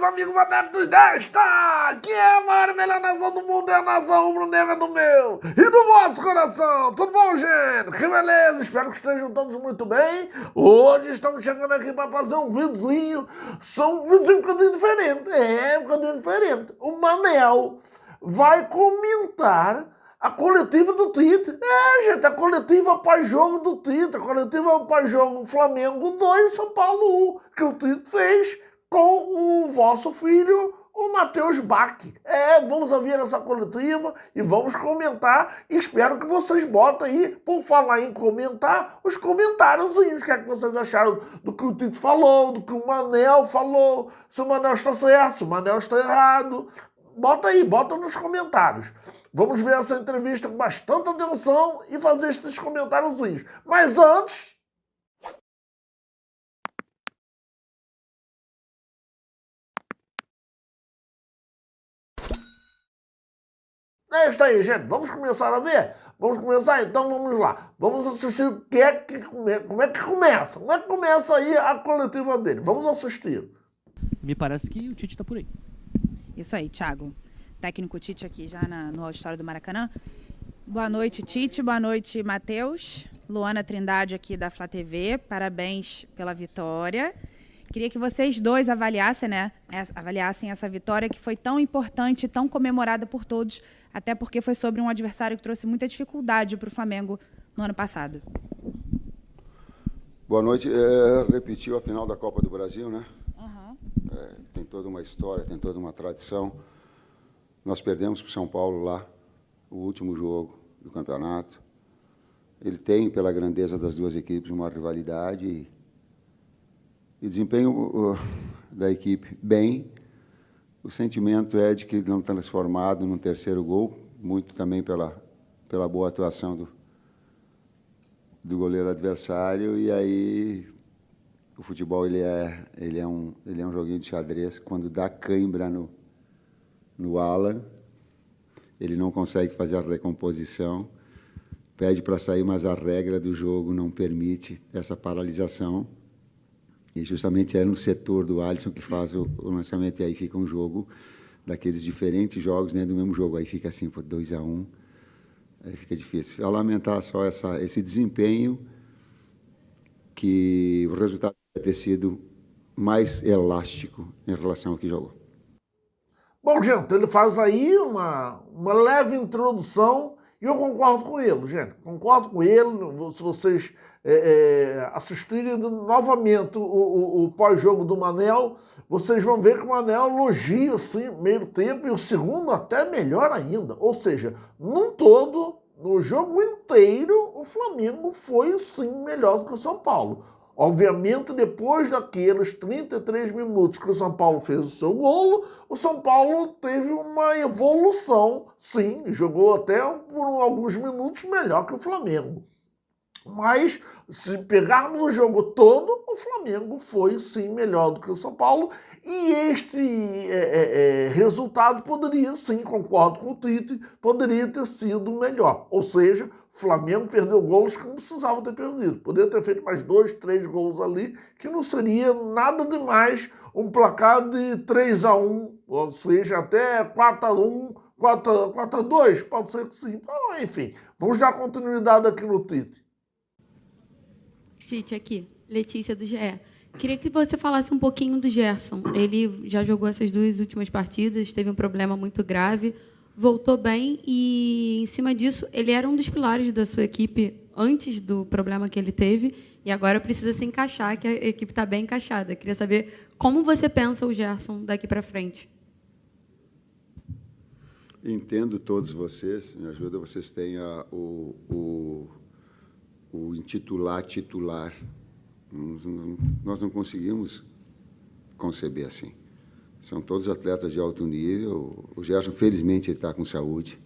amigos adeptos desta, que é a maior e melhor nação do mundo, é a nação rubro-negra do meu e do vosso coração. Tudo bom, gente? Que beleza, espero que estejam todos muito bem. Hoje estamos chegando aqui para fazer um videozinho, um videozinho um bocadinho diferente, um bocadinho diferente. O Manel vai comentar a coletiva do Tite. Gente, a coletiva pós-jogo do Tite, a coletiva pós-jogo Flamengo 2, São Paulo 1, que o Tite fez com o vosso filho, o Matheus Bach. Vamos ouvir essa coletiva e vamos comentar. Espero que vocês botem aí, por falar em comentar, os comentáriozinhos. O que é que vocês acharam do que o Tite falou, do que o Manel falou, se o Manel está certo, se o Manel está errado. Bota aí, bota nos comentários. Vamos ver essa entrevista com bastante atenção e fazer estes comentáriozinhos. Mas antes... É isso aí, gente. Vamos começar a ver? Vamos começar? Então vamos lá. Vamos assistir como é que começa. Como é que começa aí a coletiva dele? Vamos assistir. Me parece que o Tite está por aí. Isso aí, Thiago. Técnico Tite aqui já no auditório do Maracanã. Boa noite, Tite. Boa noite, Matheus. Luana Trindade aqui da Flá TV. Parabéns pela vitória. Queria que vocês dois avaliassem essa vitória que foi tão importante, tão comemorada por todos, até porque foi sobre um adversário que trouxe muita dificuldade para o Flamengo no ano passado. Boa noite. Repetiu a final da Copa do Brasil, né? Uhum. Tem toda uma história, tem toda uma tradição. Nós perdemos para o São Paulo lá, o último jogo do campeonato. Ele tem, pela grandeza das duas equipes, uma rivalidade e desempenho da equipe bem. O sentimento é de que não está transformado num terceiro gol, muito também pela boa atuação do goleiro adversário. E aí o futebol ele é um joguinho de xadrez. Quando dá cãibra no Alan, ele não consegue fazer a recomposição, pede para sair, mas a regra do jogo não permite essa paralisação. E justamente é no setor do Alisson que faz o lançamento, e aí fica um jogo daqueles diferentes jogos dentro do mesmo jogo. Aí fica assim, 2-1, aí fica difícil. A lamentar só esse desempenho, que o resultado vai ter sido mais elástico em relação ao que jogou. Bom, gente, ele faz aí uma leve introdução e eu concordo com ele, gente. Concordo com ele. Se vocês assistirem novamente o pós-jogo do Manel, vocês vão ver que o Manel elogia assim, meio tempo, e o segundo até melhor ainda. Ou seja, num todo, no jogo inteiro, o Flamengo foi sim melhor do que o São Paulo. Obviamente, depois daqueles 33 minutos que o São Paulo fez o seu golo, o São Paulo teve uma evolução, sim, jogou até por alguns minutos melhor que o Flamengo. Mas, se pegarmos o jogo todo, o Flamengo foi, sim, melhor do que o São Paulo. E este resultado poderia, sim, concordo com o Tite, poderia ter sido melhor. Ou seja, o Flamengo perdeu gols que não precisava ter perdido. Poderia ter feito mais 2, 3 gols ali, que não seria nada demais. Um placar de 3-1, ou seja, até 4-1, 4-2, pode ser que sim. Então, enfim, vamos dar continuidade aqui no Tite. Tite, aqui, Letícia do GE. Queria que você falasse um pouquinho do Gerson. Ele já jogou essas 2 últimas partidas, teve um problema muito grave, voltou bem e, em cima disso, ele era um dos pilares da sua equipe antes do problema que ele teve e agora precisa se encaixar, que a equipe está bem encaixada. Queria saber como você pensa o Gerson daqui para frente. Entendo todos vocês, me ajuda, vocês têm o intitular titular. Nós não conseguimos conceber assim. São todos atletas de alto nível. O Gerson, felizmente, ele está com saúde.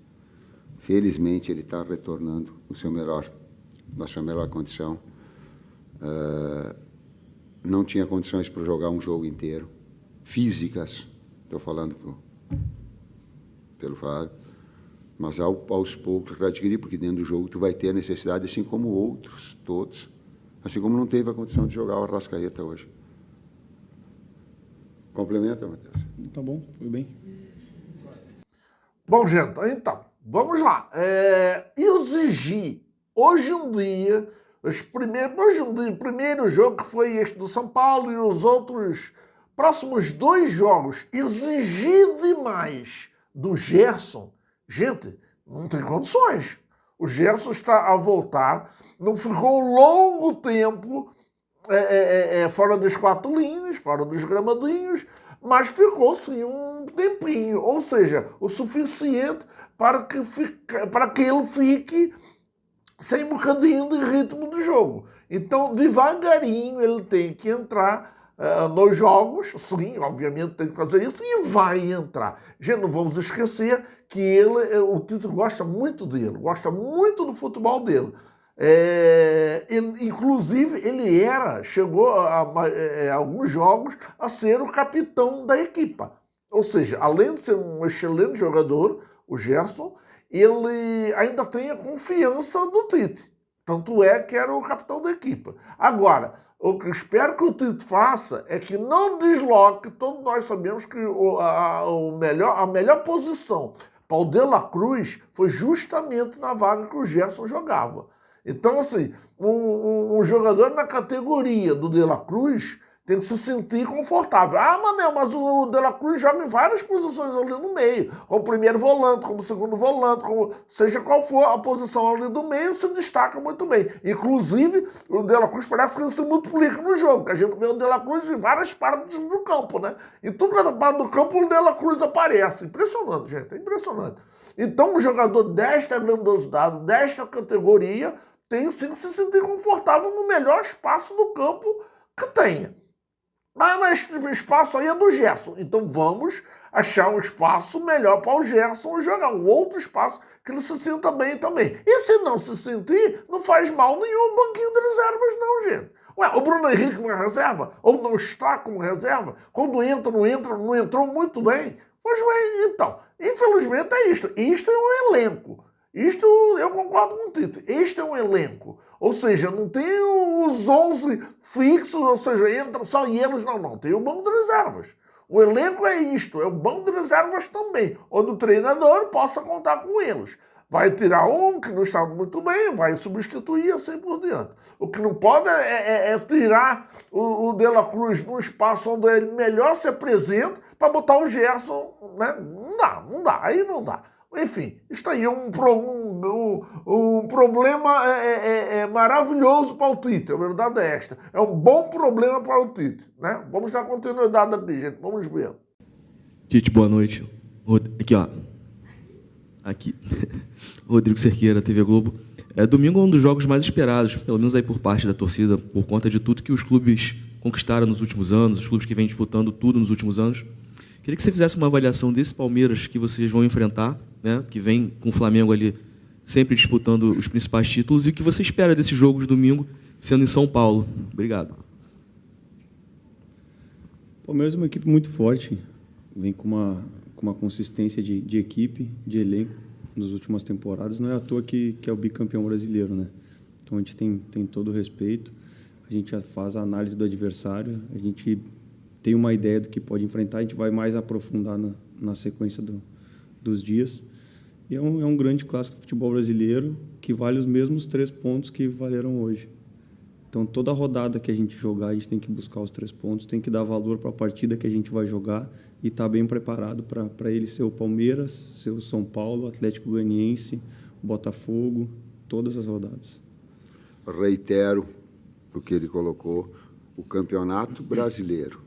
Felizmente, ele está retornando na sua melhor condição. Não tinha condições para jogar um jogo inteiro. Físicas, estou falando pelo Fábio. Mas aos poucos vai adquirir, porque dentro do jogo tu vai ter a necessidade, assim como outros, todos. Assim como não teve a condição de jogar o Arrascaeta hoje. Complementa, Matheus? Tá bom, foi bem. Bom, gente, então, vamos lá. Exigir, hoje em dia, o primeiro jogo que foi este do São Paulo e os outros próximos 2 jogos, exigir demais do Gerson, gente, não tem condições. O Gerson está a voltar, não ficou um longo tempo fora das 4 linhas, fora dos gramadinhos, mas ficou sim um tempinho, ou seja, o suficiente para que ele fique sem um bocadinho de ritmo de jogo. Então, devagarinho, ele tem que entrar nos jogos, sim, obviamente tem que fazer isso, e vai entrar. Gente, não vamos esquecer que o Tito gosta muito dele, gosta muito do futebol dele. Inclusive, ele chegou a alguns jogos a ser o capitão da equipa. Ou seja, além de ser um excelente jogador, o Gerson, ele ainda tem a confiança do Tite. Tanto é que era o capitão da equipa. Agora, o que espero que o Tite faça é que não desloque, todos nós sabemos que a melhor posição para o De La Cruz foi justamente na vaga que o Gerson jogava. Então, assim, um jogador na categoria do De La Cruz tem que se sentir confortável. Ah, Manel, mas o De La Cruz joga em várias posições ali no meio. Como primeiro volante, como segundo volante, seja qual for a posição ali do meio, se destaca muito bem. Inclusive, o De La Cruz parece que ele se multiplica no jogo, que a gente vê o De La Cruz em várias partes do campo, né? Em toda parte do campo o De La Cruz aparece. Impressionante, gente, é impressionante. Então, um jogador desta grandiosidade, desta categoria, tem sim que se sentir confortável no melhor espaço do campo que tenha. Mas o espaço aí é do Gerson. Então vamos achar um espaço melhor para o Gerson jogar um outro espaço que ele se sinta bem também. E se não se sentir, não faz mal nenhum banquinho de reservas não, gente. Ué, o Bruno Henrique não é reserva? Ou não está como reserva? Quando entra, não entrou muito bem? Pois bem, então, infelizmente é isto. Isto é um elenco. Isto, eu concordo com o Tito, este é um elenco. Ou seja, não tem os 11 fixos, ou seja, entra só eles, não. Tem o banco de reservas. O elenco é isto, é o banco de reservas também, onde o treinador possa contar com eles. Vai tirar um que não está muito bem, vai substituir assim por diante. O que não pode é tirar o De La Cruz num espaço onde ele melhor se apresenta para botar o Gerson, né? Não dá, aí não dá. Enfim, isto aí é um problema maravilhoso para o Tite, a verdade é esta. É um bom problema para o Tite, né? Vamos dar continuidade aqui, gente, vamos ver. Tite, boa noite. Aqui, ó. Aqui. Rodrigo Cerqueira, TV Globo. Domingo é um dos jogos mais esperados, pelo menos aí por parte da torcida, por conta de tudo que os clubes conquistaram nos últimos anos, os clubes que vêm disputando tudo nos últimos anos. Queria que você fizesse uma avaliação desse Palmeiras que vocês vão enfrentar, né, que vem com o Flamengo ali sempre disputando os principais títulos, e o que você espera desse jogo de domingo, sendo em São Paulo. Obrigado. O Palmeiras é uma equipe muito forte, vem com uma consistência de equipe, de elenco nas últimas temporadas. Não é à toa que é o bicampeão brasileiro, né? Então a gente tem todo o respeito, a gente já faz a análise do adversário, a gente tem uma ideia do que pode enfrentar, a gente vai mais aprofundar na sequência dos dias. E é um grande clássico do futebol brasileiro que vale os mesmos 3 pontos que valeram hoje. Então, toda rodada que a gente jogar, a gente tem que buscar os 3 pontos, tem que dar valor para a partida que a gente vai jogar e estar bem preparado para ele ser o Palmeiras, ser o São Paulo, o Atlético Goianiense, o Botafogo, todas as rodadas. Reitero o que ele colocou, o Campeonato Brasileiro,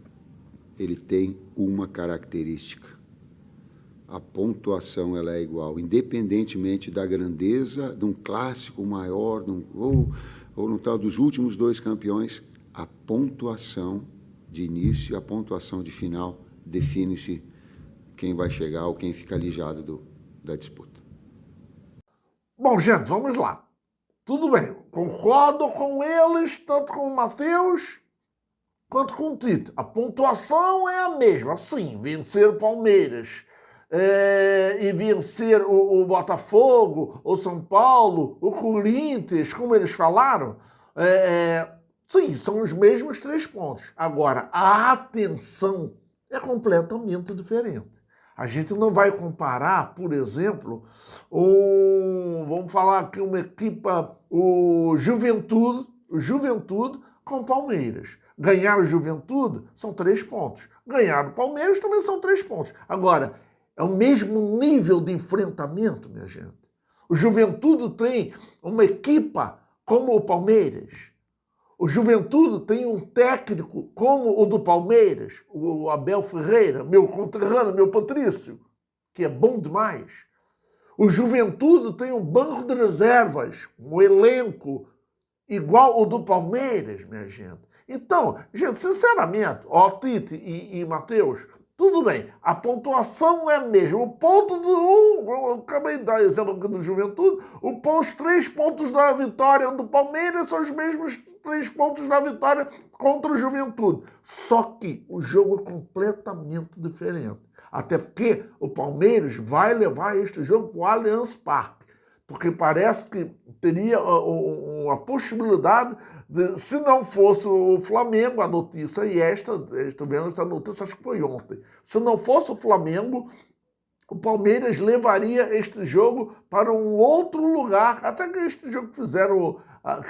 ele tem uma característica. A pontuação ela é igual, independentemente da grandeza de um clássico maior, ou no tal dos últimos 2 campeões, a pontuação de início e a pontuação de final define-se quem vai chegar ou quem fica alijado da disputa. Bom, gente, vamos lá. Tudo bem, concordo com eles, tanto com o Matheus quanto com o Tite. A pontuação é a mesma, sim, vencer o Palmeiras e vencer o Botafogo, o São Paulo, o Corinthians, como eles falaram, sim, são os mesmos 3 pontos. Agora, a atenção é completamente diferente. A gente não vai comparar, por exemplo, vamos falar aqui uma equipa, o Juventude com o Palmeiras. Ganhar o Juventude são 3 pontos. Ganhar o Palmeiras também são 3 pontos. Agora, é o mesmo nível de enfrentamento, minha gente. O Juventude tem uma equipa como o Palmeiras. O Juventude tem um técnico como o do Palmeiras, o Abel Ferreira, meu conterrâneo, meu Patrício, que é bom demais. O Juventude tem um banco de reservas, um elenco igual o do Palmeiras, minha gente. Então, gente, sinceramente, Tite e Matheus, tudo bem, a pontuação é a mesma. O ponto eu acabei de dar exemplo aqui do Juventude, os 3 pontos da vitória do Palmeiras são os mesmos 3 pontos da vitória contra o Juventude. Só que o jogo é completamente diferente. Até porque o Palmeiras vai levar este jogo para o Allianz Parque. Porque parece que teria uma possibilidade de, se não fosse o Flamengo, a notícia, e estou vendo esta notícia, acho que foi ontem, se não fosse o Flamengo, o Palmeiras levaria este jogo para um outro lugar, até que este jogo que fizeram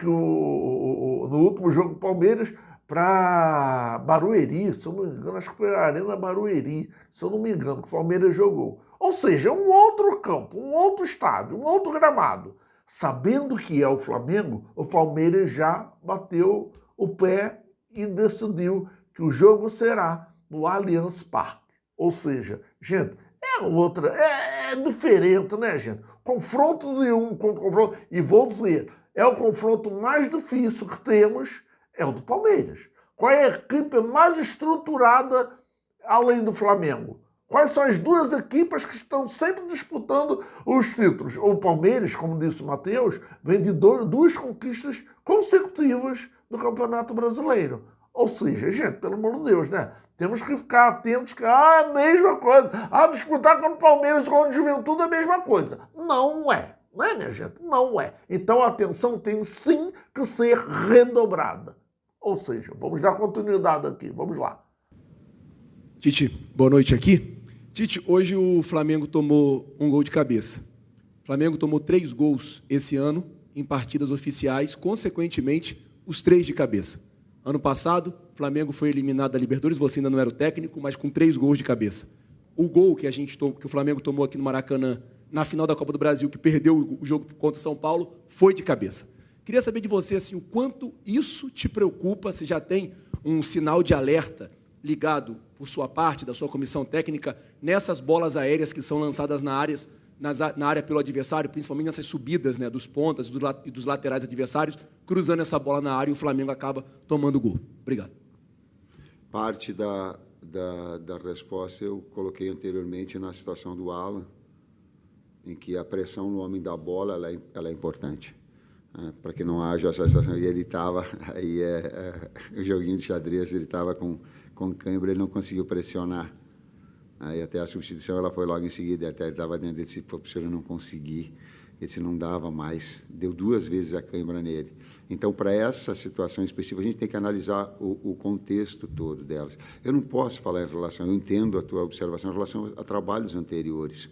no último jogo do Palmeiras, para Barueri, se eu não me engano, acho que foi a Arena Barueri, se eu não me engano, que o Palmeiras jogou. Ou seja, um outro campo, um outro estádio, um outro gramado. Sabendo que é o Flamengo, o Palmeiras já bateu o pé e decidiu que o jogo será no Allianz Parque. Ou seja, gente, é diferente, né, gente? Confronto de um contra confronto, e vou dizer, é o confronto mais difícil que temos, é o do Palmeiras. Qual é a equipe mais estruturada além do Flamengo? Quais são as 2 equipas que estão sempre disputando os títulos? O Palmeiras, como disse o Matheus, vem de 2 conquistas consecutivas do Campeonato Brasileiro. Ou seja, gente, pelo amor de Deus, né? Temos que ficar atentos que é a mesma coisa. Disputar com o Palmeiras e com o Juventude é a mesma coisa. Não é. Não é, minha gente? Não é. Então a atenção tem sim que ser redobrada. Ou seja, vamos dar continuidade aqui. Vamos lá. Tite, boa noite aqui. Tite, hoje o Flamengo tomou um gol de cabeça. O Flamengo tomou 3 gols esse ano em partidas oficiais, consequentemente, os 3 de cabeça. Ano passado, o Flamengo foi eliminado da Libertadores, você ainda não era o técnico, mas com 3 gols de cabeça. O gol que o Flamengo tomou aqui no Maracanã, na final da Copa do Brasil, que perdeu o jogo contra o São Paulo, foi de cabeça. Queria saber de você assim, o quanto isso te preocupa, se já tem um sinal de alerta ligado por sua parte, da sua comissão técnica, nessas bolas aéreas que são lançadas na área pelo adversário, principalmente nessas subidas, né, dos pontas e dos laterais adversários, cruzando essa bola na área e o Flamengo acaba tomando o gol. Obrigado. Parte da resposta eu coloquei anteriormente na situação do Alan, em que a pressão no homem da bola ela é importante. Para que não haja essa situação. E ele estava, o joguinho de xadrez, ele estava com cãibra, ele não conseguiu pressionar. Aí até a substituição ela foi logo em seguida, até ele estava dentro, ele disse, pô, se eu não conseguir, ele disse, não dava mais, deu 2 vezes a cãibra nele. Então, para essa situação específica, a gente tem que analisar o contexto todo delas. Eu não posso falar em relação, eu entendo a tua observação em relação a trabalhos anteriores,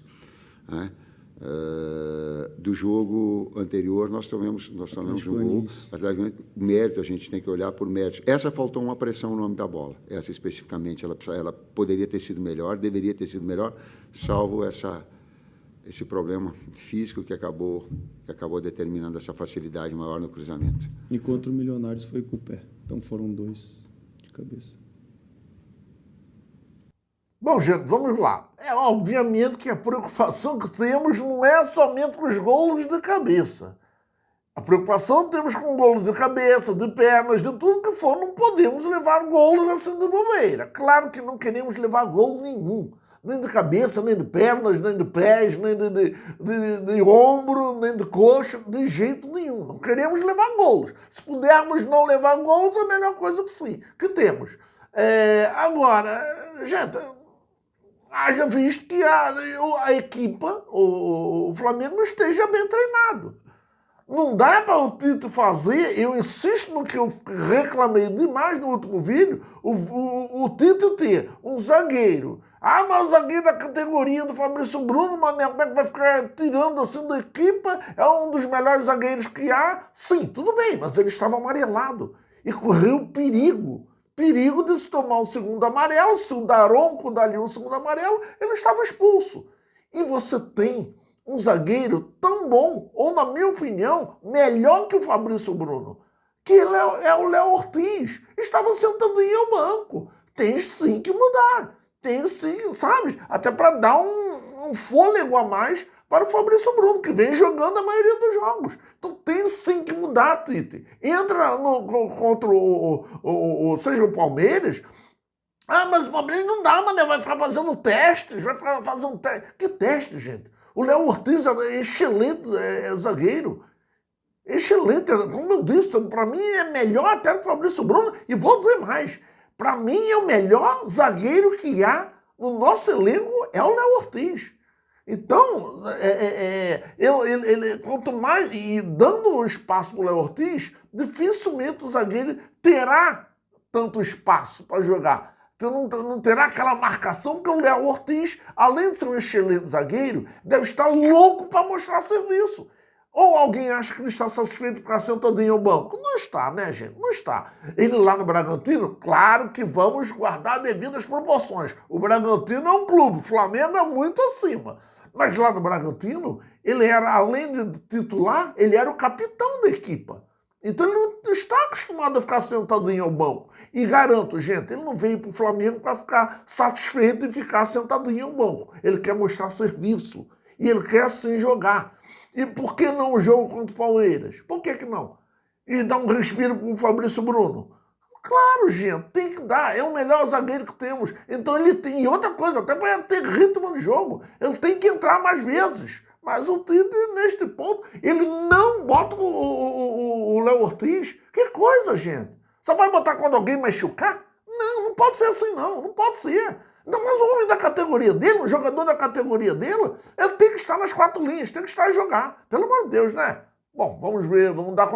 né? Do jogo anterior, nós tomamos um gol. O mérito, a gente tem que olhar por méritos. Essa faltou uma pressão no nome da bola. Essa especificamente, ela poderia ter sido melhor, deveria ter sido melhor, salvo esse problema físico que acabou determinando essa facilidade maior no cruzamento. E contra o Milionários foi com o pé. Então foram 2 de cabeça. Bom, gente, vamos lá. É obviamente que a preocupação que temos não é somente com os golos de cabeça. A preocupação que temos com golos de cabeça, de pernas, de tudo que for, não podemos levar golos assim de bobeira. Claro que não queremos levar gol nenhum. Nem de cabeça, nem de pernas, nem de pés, nem de ombro, nem de coxa, de jeito nenhum. Não queremos levar golos. Se pudermos não levar golos, é a melhor coisa que temos. Agora, gente, haja visto que a equipa, o Flamengo, esteja bem treinado. Não dá para o Tite fazer, eu insisto no que eu reclamei demais no último vídeo, o Tite ter um zagueiro. Ah, mas o zagueiro da categoria do Fabrício Bruno, Mané, como é que vai ficar tirando assim da equipe? É um dos melhores zagueiros que há. Sim, tudo bem, mas ele estava amarelado e correu perigo. Perigo de se tomar um segundo amarelo, se o Daronco dali um segundo amarelo, ele estava expulso. E você tem um zagueiro tão bom, ou na minha opinião, melhor que o Fabrício Bruno, que ele é o Léo Ortiz. Estava sentadinho ao banco. Tem sim que mudar. Tem sim, sabe? Até para dar um fôlego a mais para o Fabrício Bruno, que vem jogando a maioria dos jogos. Então tem sim que mudar, Tite. Entra contra seja o Palmeiras. Ah, mas o Palmeiras não dá, mano, vai ficar fazendo testes, vai ficar fazendo testes. Que teste, gente? O Léo Ortiz é excelente zagueiro. Excelente, como eu disse, para mim é melhor até que o Fabrício Bruno. E vou dizer mais, para mim é o melhor zagueiro que há no nosso elenco é o Léo Ortiz. Então, ele, quanto mais, e dando espaço para o Léo Ortiz, dificilmente o zagueiro terá tanto espaço para jogar. Não terá aquela marcação, porque o Léo Ortiz, além de ser um excelente zagueiro, deve estar louco para mostrar serviço. Ou alguém acha que ele está satisfeito por ficar sentadinho ao banco? Não está, né, gente? Não está. Ele lá no Bragantino, claro que vamos guardar devidas proporções. O Bragantino é um clube, o Flamengo é muito acima. Mas lá no Bragantino, ele era, além de titular, ele era o capitão da equipa. Então ele não está acostumado a ficar sentadinho ao banco. E garanto, gente, ele não veio para o Flamengo para ficar satisfeito e ficar sentadinho ao banco. Ele quer mostrar serviço. E ele quer sim jogar. E por que não o jogo contra o Palmeiras? Por que não? E dar um respiro para o Fabrício Bruno? Claro, gente, tem que dar. É o melhor zagueiro que temos. Então ele tem. E outra coisa, até para ter ritmo de jogo, ele tem que entrar mais vezes. Mas o Tite, neste ponto, ele não bota o Léo Ortiz. Que coisa, gente. Só vai botar quando alguém machucar? Não, não pode ser assim, não. Não pode ser. Ainda mais o homem da categoria dele, o jogador da categoria dele, ele tem que estar nas 4 linhas, tem que estar a jogar. Pelo amor de Deus, né? Bom, vamos ver, vamos dar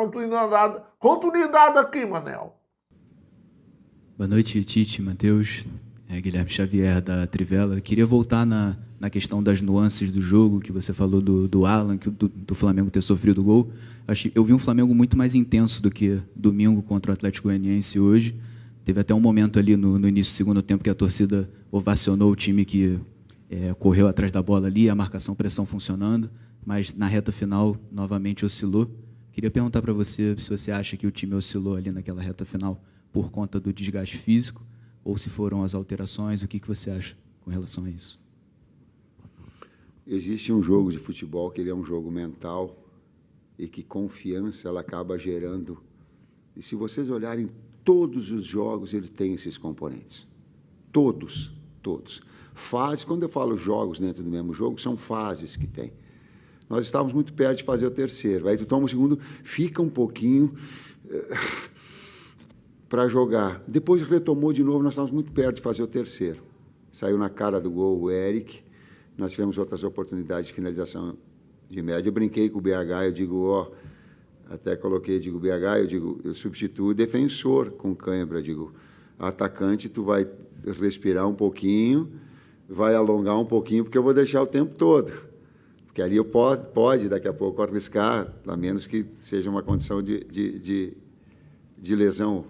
continuidade aqui, Manel. Boa noite, Tite, Matheus, Guilherme Xavier da Trivela. Queria voltar na questão das nuances do jogo, que você falou do Alan, do Flamengo ter sofrido gol. Eu vi um Flamengo muito mais intenso do que domingo contra o Atlético Goianiense hoje. Teve até um momento ali no início do segundo tempo que a torcida ovacionou o time que correu atrás da bola ali, a marcação-pressão funcionando, mas na reta final novamente oscilou. Queria perguntar para você se você acha que o time oscilou ali naquela reta final por conta do desgaste físico ou se foram as alterações. O que você acha com relação a isso? Existe um jogo de futebol que ele é um jogo mental e que confiança ela acaba gerando. E se vocês olharem todos os jogos, ele tem esses componentes. Todos. Fases, quando eu falo jogos dentro do mesmo jogo, são fases que tem. Nós estávamos muito perto de fazer o terceiro. Aí tu toma o segundo, fica um pouquinho para jogar. Depois retomou de novo, nós estávamos muito perto de fazer o terceiro. Saiu na cara do gol o Eric. Nós tivemos outras oportunidades de finalização de média. Eu brinquei com o BH, eu digo, até coloquei, digo, BH, eu substituo o defensor com cãibra, digo, atacante, tu vai respirar um pouquinho, vai alongar um pouquinho, porque eu vou deixar o tempo todo. Porque ali eu pode daqui a pouco, arriscar, a menos que seja uma condição de lesão.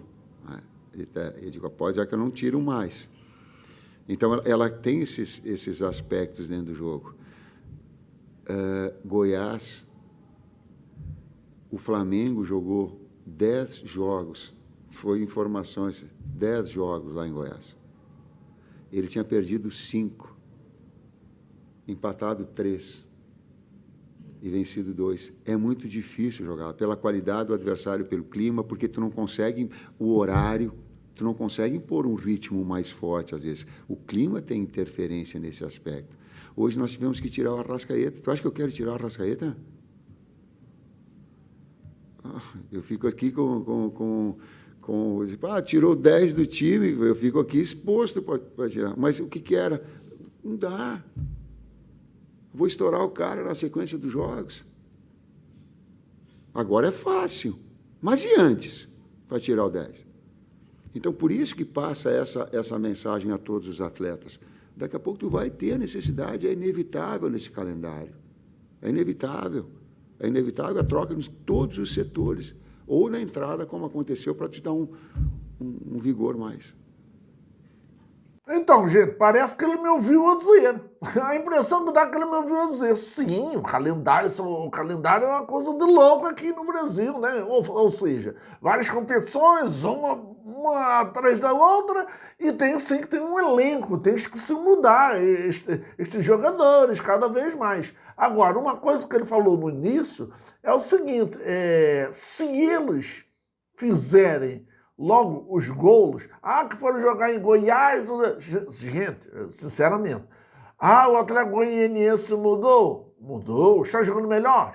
Eu digo, pode, já que eu não tiro mais. Então, ela tem esses aspectos dentro do jogo. Goiás, o Flamengo jogou 10 jogos, foi informações, 10 jogos lá em Goiás. Ele tinha perdido 5, empatado 3 e vencido 2. É muito difícil jogar, pela qualidade do adversário, pelo clima, porque tu não consegue o horário, tu não consegue impor um ritmo mais forte, às vezes. O clima tem interferência nesse aspecto. Hoje nós tivemos que tirar o Arrascaeta. Tu acha que eu quero tirar o Arrascaeta? Eu fico aqui tirou 10 do time, eu fico aqui exposto para tirar. Mas o que era? Não dá. Vou estourar o cara na sequência dos jogos. Agora é fácil. Mas e antes, para tirar o 10? Então, por isso que passa essa mensagem a todos os atletas. Daqui a pouco tu vai ter a necessidade, é inevitável nesse calendário. É inevitável. É inevitável a troca em todos os setores. Ou na entrada, como aconteceu, para te dar um vigor mais. Então, gente, parece que ele me ouviu dizer. A impressão que dá é que ele me ouviu dizer. Sim, o calendário é uma coisa de louco aqui no Brasil, né? Ou seja, várias competições, uma atrás da outra, e tem sim que ter um elenco, tem que se mudar estes jogadores cada vez mais. Agora, uma coisa que ele falou no início é o seguinte, se eles fizerem logo os gols, que foram jogar em Goiás, gente, sinceramente, o Atlético Goianiense mudou, está jogando melhor,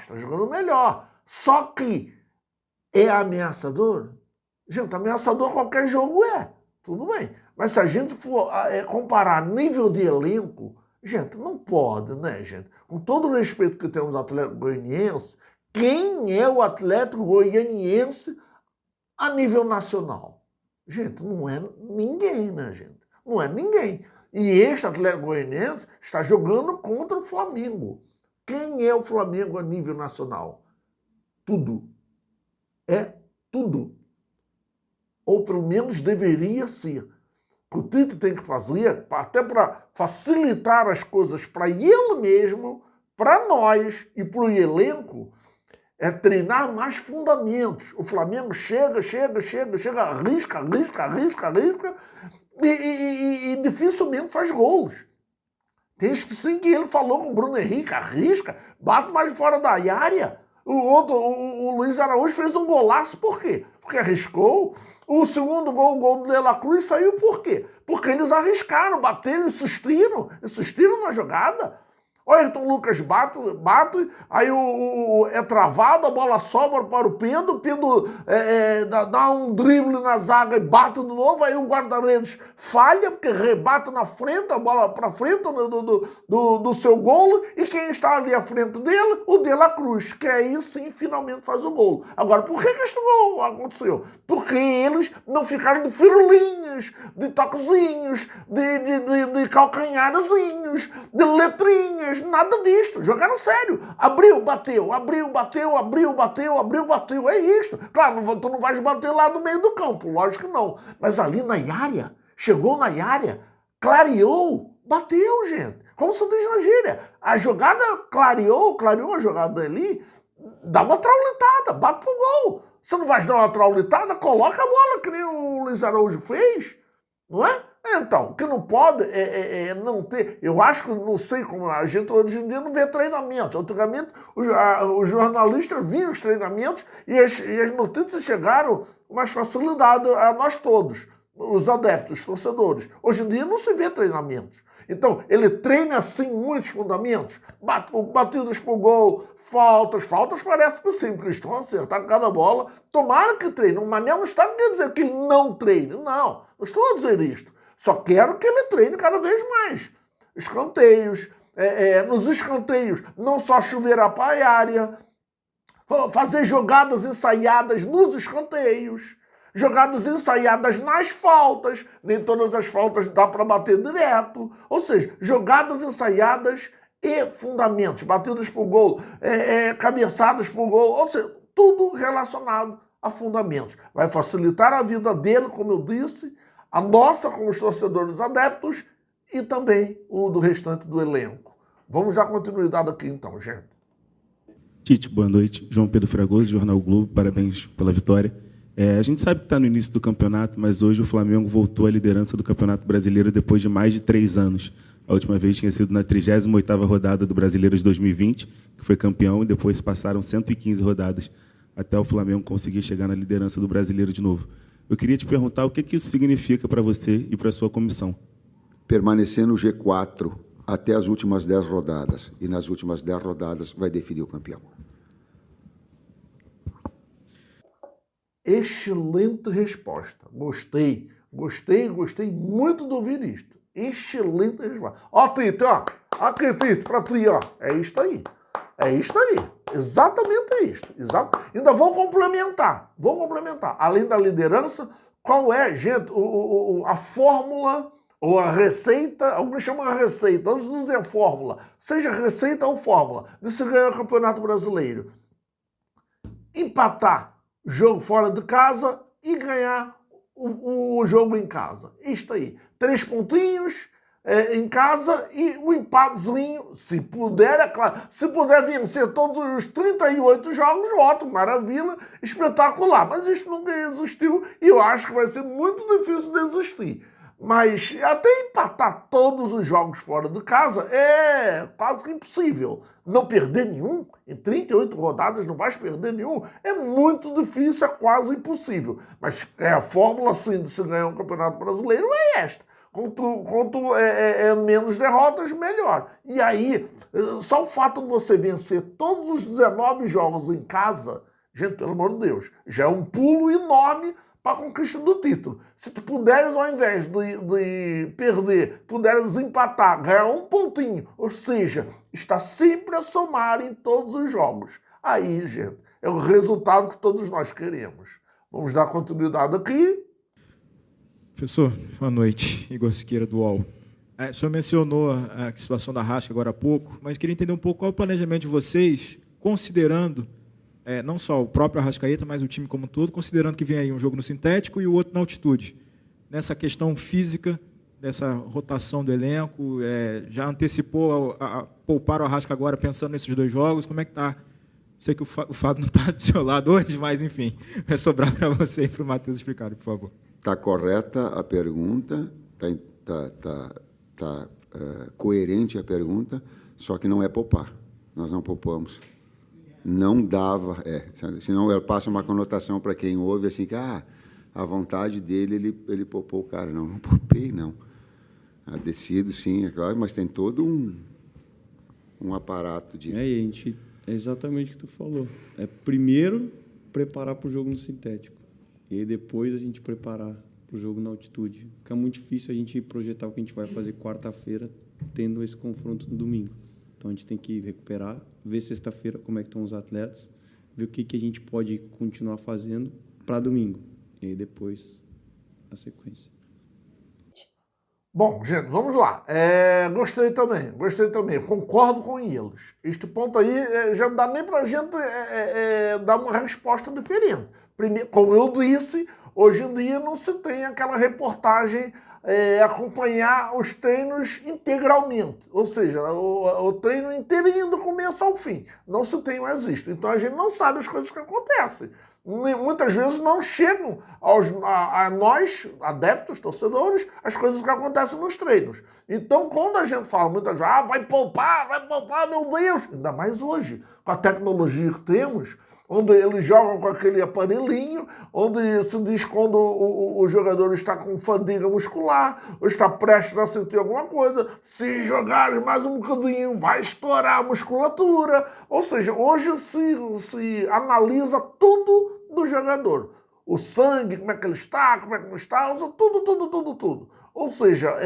só que é ameaçador. Gente, ameaçador qualquer jogo tudo bem, mas se a gente for comparar nível de elenco, gente, não pode, né, gente? Com todo o respeito que temos ao Atlético Goianiense, quem é o Atlético Goianiense a nível nacional? Gente, não é ninguém, né, gente? Não é ninguém. E este Atlético Goianiense está jogando contra o Flamengo. Quem é o Flamengo a nível nacional? Tudo. É tudo. Ou pelo menos deveria ser. O que o Tite tem que fazer, até para facilitar as coisas para ele mesmo, para nós e para o elenco, é treinar mais fundamentos. O Flamengo chega, arrisca e dificilmente faz gols. Tem que sim que ele falou com o Bruno Henrique, arrisca, bate mais fora da área. O Luiz Araújo fez um golaço, por quê? Porque arriscou. O segundo gol, o gol do De La Cruz, saiu por quê? Porque eles arriscaram, bateram, insistiram na jogada. O Ayrton Lucas bate, aí é travado, a bola sobra para o Pedro dá um drible na zaga e bate de novo, aí o guarda-redes falha, porque rebate na frente, a bola para frente do seu golo, e quem está ali à frente dele? O De La Cruz, que aí sim finalmente faz o golo. Agora, por que este gol aconteceu? Porque eles não ficaram de firulinhas, de toquezinhos, de calcanharzinhos, de letrinhas, nada disto. Jogaram sério. Abriu, bateu. É isto. Claro, tu não vais bater lá no meio do campo. Lógico que não. Mas ali na área, chegou na área, clareou, bateu, gente. Como se diz na gíria. A jogada clareou a jogada ali, dá uma traulitada, bate pro gol. Se não vais dar uma traulitada, coloca a bola, que nem o Luiz Araújo fez. Não é? Então, o que não pode é não ter... Eu acho que, não sei como... A gente hoje em dia não vê treinamentos. Antigamente, os jornalistas viam os treinamentos e as notícias chegaram com mais facilidade a nós todos, os adeptos, os torcedores. Hoje em dia não se vê treinamentos. Então, ele treina, assim, muitos fundamentos. Batidas pro gol, faltas parece que sim, porque estão a acertar cada bola. Tomara que treine. O Manel não está querendo dizer que ele não treine. Não estou a dizer isto. Só quero que ele treine cada vez mais. Escanteios, nos escanteios, não só chuveirar para a área, fazer jogadas ensaiadas nos escanteios, jogadas ensaiadas nas faltas, nem todas as faltas dá para bater direto, ou seja, jogadas ensaiadas e fundamentos, batidas para o gol, cabeçadas para o gol, ou seja, tudo relacionado a fundamentos. Vai facilitar a vida dele, como eu disse, a nossa como os torcedores adeptos e também o do restante do elenco. Vamos dar continuidade aqui então, gente. Tite, boa noite. João Pedro Fragoso, Jornal Globo, parabéns pela vitória. A gente sabe que está no início do campeonato, mas hoje o Flamengo voltou à liderança do Campeonato Brasileiro depois de mais de 3 anos. A última vez tinha sido na 38ª rodada do Brasileiro de 2020, que foi campeão, e depois passaram 115 rodadas até o Flamengo conseguir chegar na liderança do Brasileiro de novo. Eu queria te perguntar o que isso significa para você e para a sua comissão. Permanecer no G4 até as últimas 10 rodadas. E nas últimas 10 rodadas vai definir o campeão. Excelente resposta. Gostei muito de ouvir isto. Excelente resposta. Ó, Tito, ó. Aqui, Tito, para ti, ó. É isto aí. É isto aí. Exatamente isto. Ainda vou complementar. Além da liderança, qual é, gente, a fórmula ou a receita, alguns chamam a receita, outros dizem a fórmula, seja receita ou fórmula, de se ganhar o Campeonato Brasileiro. Empatar jogo fora de casa e ganhar o jogo em casa. Isto aí. 3 pontinhos em casa e o empatezinho, se puder, é claro, se puder vencer todos os 38 jogos, ótimo, maravilha, espetacular. Mas isto nunca existiu e eu acho que vai ser muito difícil de existir. Mas até empatar todos os jogos fora de casa é quase que impossível. Não perder nenhum, em 38 rodadas não vais perder nenhum, é muito difícil, é quase impossível. Mas a fórmula, sim, de se ganhar um Campeonato Brasileiro é esta. Quanto menos derrotas, melhor. E aí, só o fato de você vencer todos os 19 jogos em casa, gente, pelo amor de Deus, já é um pulo enorme para a conquista do título. Se tu puderes, ao invés de perder, puderes empatar, ganhar 1 pontinho, ou seja, está sempre a somar em todos os jogos. Aí, gente, é o resultado que todos nós queremos. Vamos dar continuidade aqui. Professor, boa noite. Igor Siqueira, do UOL. O senhor mencionou a situação da Rasca agora há pouco, mas queria entender um pouco qual é o planejamento de vocês, considerando não só o próprio Arrascaeta, mas o time como um todo, considerando que vem aí um jogo no sintético e o outro na altitude. Nessa questão física, dessa rotação do elenco, já antecipou a poupar o Arrasca agora, pensando nesses 2 jogos, como é que está? Sei que o Fábio não está do seu lado hoje, mas, enfim, vai sobrar para você e para o Matheus explicarem, por favor. Está correta a pergunta, está coerente a pergunta, só que não é poupar. Nós não poupamos. Não dava, senão ela passa uma conotação para quem ouve, assim, que a vontade dele, ele poupou o cara. Não poupei, não. Decido, sim, é claro, mas tem todo um aparato de... É exatamente o que tu falou. Primeiro, preparar para o jogo no sintético. E aí depois a gente preparar para o jogo na altitude. Fica muito difícil a gente projetar o que a gente vai fazer quarta-feira, tendo esse confronto no domingo. Então a gente tem que recuperar, ver sexta-feira como é que estão os atletas, ver o que a gente pode continuar fazendo para domingo. E aí depois a sequência. Bom, gente, vamos lá. Gostei também. Concordo com eles. Este ponto aí já não dá nem para a gente dar uma resposta diferente. Primeiro, como eu disse, hoje em dia não se tem aquela reportagem acompanhar os treinos integralmente. Ou seja, o treino inteirinho do começo ao fim. Não se tem mais isto. Então a gente não sabe as coisas que acontecem. Muitas vezes não chegam a nós, adeptos, torcedores, as coisas que acontecem nos treinos. Então, quando a gente fala muitas vezes, vai poupar, meu Deus, ainda mais hoje, com a tecnologia que temos, onde eles jogam com aquele aparelhinho, onde se diz quando o jogador está com fadiga muscular, ou está prestes a sentir alguma coisa, se jogar mais um bocadinho, vai estourar a musculatura. Ou seja, hoje se analisa tudo do jogador. O sangue, como é que ele está, como é que não está, tudo. Ou seja,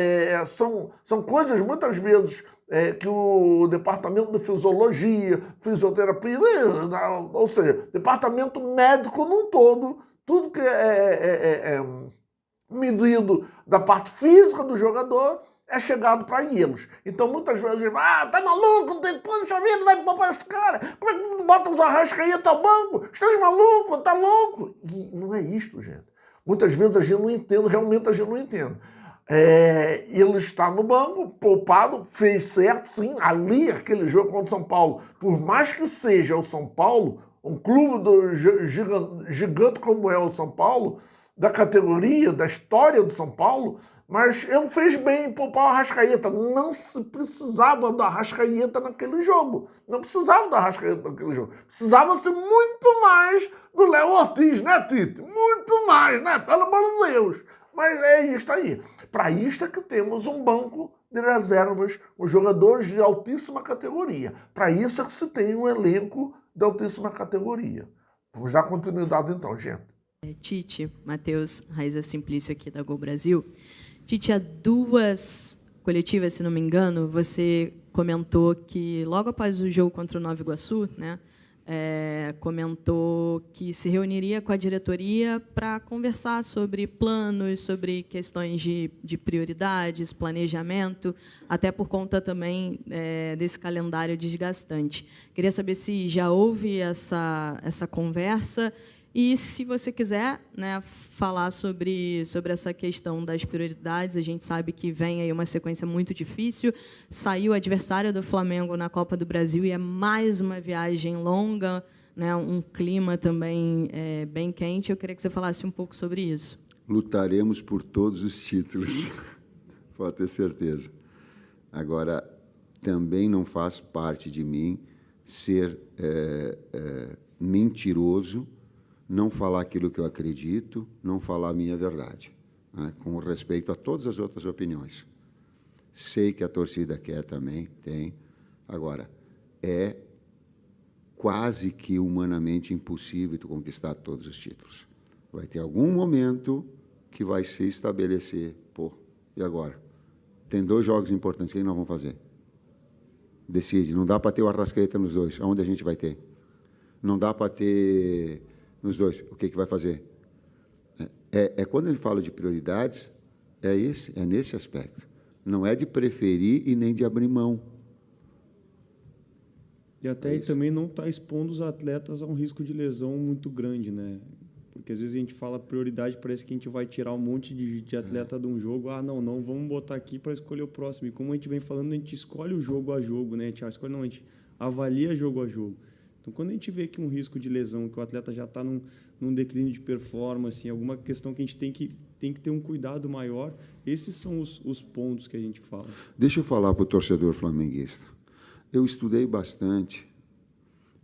são coisas muitas vezes que o departamento de fisiologia, fisioterapia, ou seja, departamento médico num todo, tudo que é medido da parte física do jogador é chegado para eles. Então muitas vezes, tá maluco, poxa vida, vai poupar este cara, como é que bota os Arrascaeta ao banco? Estás maluco, tá louco? E não é isto, gente. Muitas vezes a gente não entende, realmente a gente não entende. Ele está no banco, poupado, fez certo, sim. Ali, aquele jogo contra o São Paulo, por mais que seja o São Paulo, um clube gigante como é o São Paulo, da categoria, da história do São Paulo, mas ele fez bem em poupar o Arrascaeta. Não se precisava do Arrascaeta naquele jogo. Não precisava do Arrascaeta naquele jogo. Precisava-se muito mais do Léo Ortiz, né, Tite? Muito mais, né? Pelo amor de Deus. Mas é isto aí. Para isto é que temos um banco de reservas, os jogadores de altíssima categoria. Para isso é que se tem um elenco de altíssima categoria. Vamos dar continuidade então, gente. Tite, Matheus, Raiza Simplício aqui da Gol Brasil. Tite, há 2 coletivas, se não me engano, você comentou que, logo após o jogo contra o Nova Iguaçu, né, comentou que se reuniria com a diretoria para conversar sobre planos, sobre questões de prioridades, planejamento, até por conta também desse calendário desgastante. Queria saber se já houve essa conversa e, se você quiser, né, falar sobre essa questão das prioridades. A gente sabe que vem aí uma sequência muito difícil. Saiu adversário do Flamengo na Copa do Brasil e é mais uma viagem longa, né, um clima também bem quente. Eu queria que você falasse um pouco sobre isso. Lutaremos por todos os títulos, pode ter certeza. Agora, também não faz parte de mim ser mentiroso, não falar aquilo que eu acredito, não falar a minha verdade, né, com respeito a todas as outras opiniões. Sei que a torcida quer também, tem. Agora, é quase que humanamente impossível tu conquistar todos os títulos. Vai ter algum momento que vai se estabelecer, e agora? Tem 2 jogos importantes, o que nós vamos fazer? Decide, não dá para ter o Arrascaeta nos 2, aonde a gente vai ter? Não dá para ter nos 2, o que vai fazer? Quando ele fala de prioridades, é nesse aspecto. Não é de preferir e nem de abrir mão. E até aí também não está expondo os atletas a um risco de lesão muito grande, né? Porque às vezes a gente fala prioridade, parece que a gente vai tirar um monte de atleta de um jogo. Não, vamos botar aqui para escolher o próximo. E como a gente vem falando, a gente escolhe o jogo a jogo, né? A gente avalia jogo a jogo. Então, quando a gente vê que um risco de lesão, que o atleta já está num declínio de performance, alguma questão que a gente tem que ter um cuidado maior, esses são os pontos que a gente fala. Deixa eu falar para o torcedor flamenguista. Eu estudei bastante,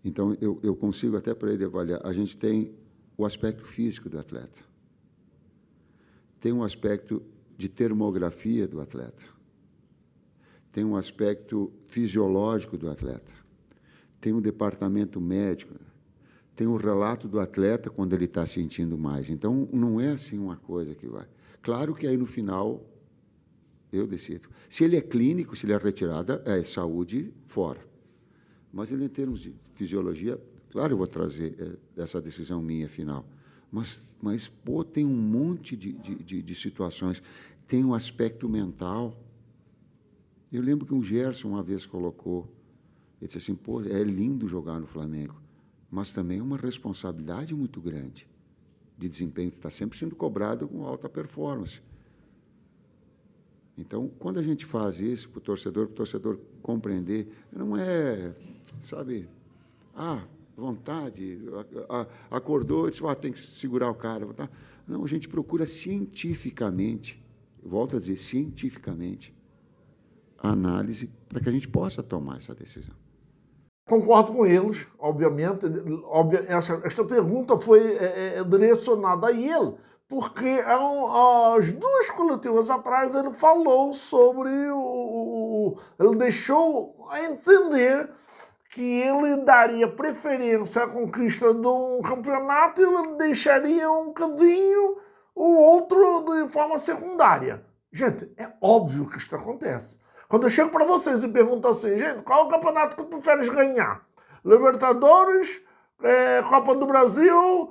então eu consigo até para ele avaliar. A gente tem o aspecto físico do atleta, tem um aspecto de termografia do atleta, tem um aspecto fisiológico do atleta, tem um departamento médico, tem o relato do atleta quando ele está sentindo mais. Então, não é assim uma coisa que vai. Claro que aí, no final, eu decido. Se ele é clínico, se ele é retirada, é saúde fora. Mas ele, em termos de fisiologia, claro, eu vou trazer essa decisão minha final. Mas tem um monte de situações. Tem um aspecto mental. Eu lembro que um Gerson uma vez colocou, ele disse assim, é lindo jogar no Flamengo, mas também é uma responsabilidade muito grande de desempenho, que está sempre sendo cobrado com alta performance. Então, quando a gente faz isso para o torcedor compreender, não é, sabe, vontade, acordou e disse, tem que segurar o cara. Não, a gente procura cientificamente, volto a dizer, cientificamente, a análise para que a gente possa tomar essa decisão. Concordo com eles, obviamente. Esta pergunta foi direcionada a ele, porque as 2 coletivas atrás ele falou sobre ele deixou a entender que ele daria preferência à conquista de um campeonato e ele deixaria um bocadinho o outro de forma secundária. Gente, é óbvio que isto acontece. Quando eu chego para vocês e pergunto assim, gente, qual é o campeonato que tu preferes ganhar? Libertadores, Copa do Brasil,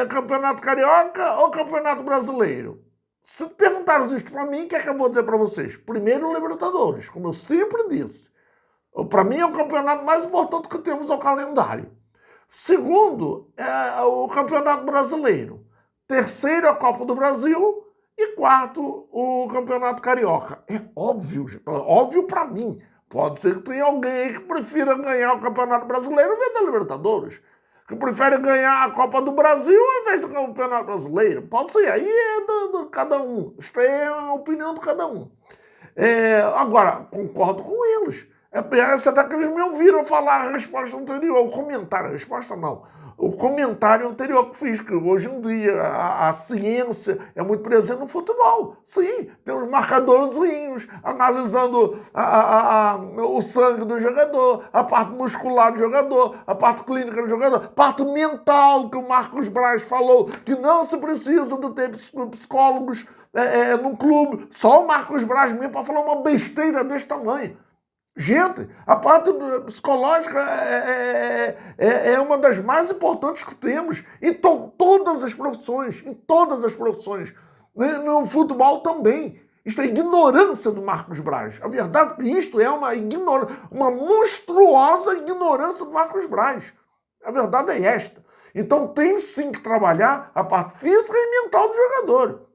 Campeonato Carioca ou Campeonato Brasileiro? Se perguntaram isso para mim, o que é que eu vou dizer para vocês? Primeiro, Libertadores, como eu sempre disse. Para mim é o campeonato mais importante que temos ao calendário. Segundo, é o Campeonato Brasileiro. Terceiro, a Copa do Brasil. E quarto, o Campeonato Carioca. É óbvio, óbvio para mim. Pode ser que tenha alguém aí que prefira ganhar o Campeonato Brasileiro ao invés da Libertadores. Que prefere ganhar a Copa do Brasil ao invés do Campeonato Brasileiro. Pode ser, aí é de cada um. Isso é a opinião de cada um. Agora, concordo com eles. Parece até que eles me ouviram falar a resposta anterior, o comentário, a resposta não. O comentário anterior que fiz, que hoje em dia a ciência é muito presente no futebol. Sim, tem os marcadorzinhos, analisando o sangue do jogador, a parte muscular do jogador, a parte clínica do jogador, a parte mental, que o Marcos Braz falou, que não se precisa de ter psicólogos no clube. Só o Marcos Braz mesmo para falar uma besteira desse tamanho. Gente, a parte psicológica é uma das mais importantes que temos em todas as profissões, No futebol também. Isto é ignorância do Marcos Braz. A verdade é que isto é uma monstruosa ignorância do Marcos Braz. A verdade é esta. Então tem sim que trabalhar a parte física e mental do jogador.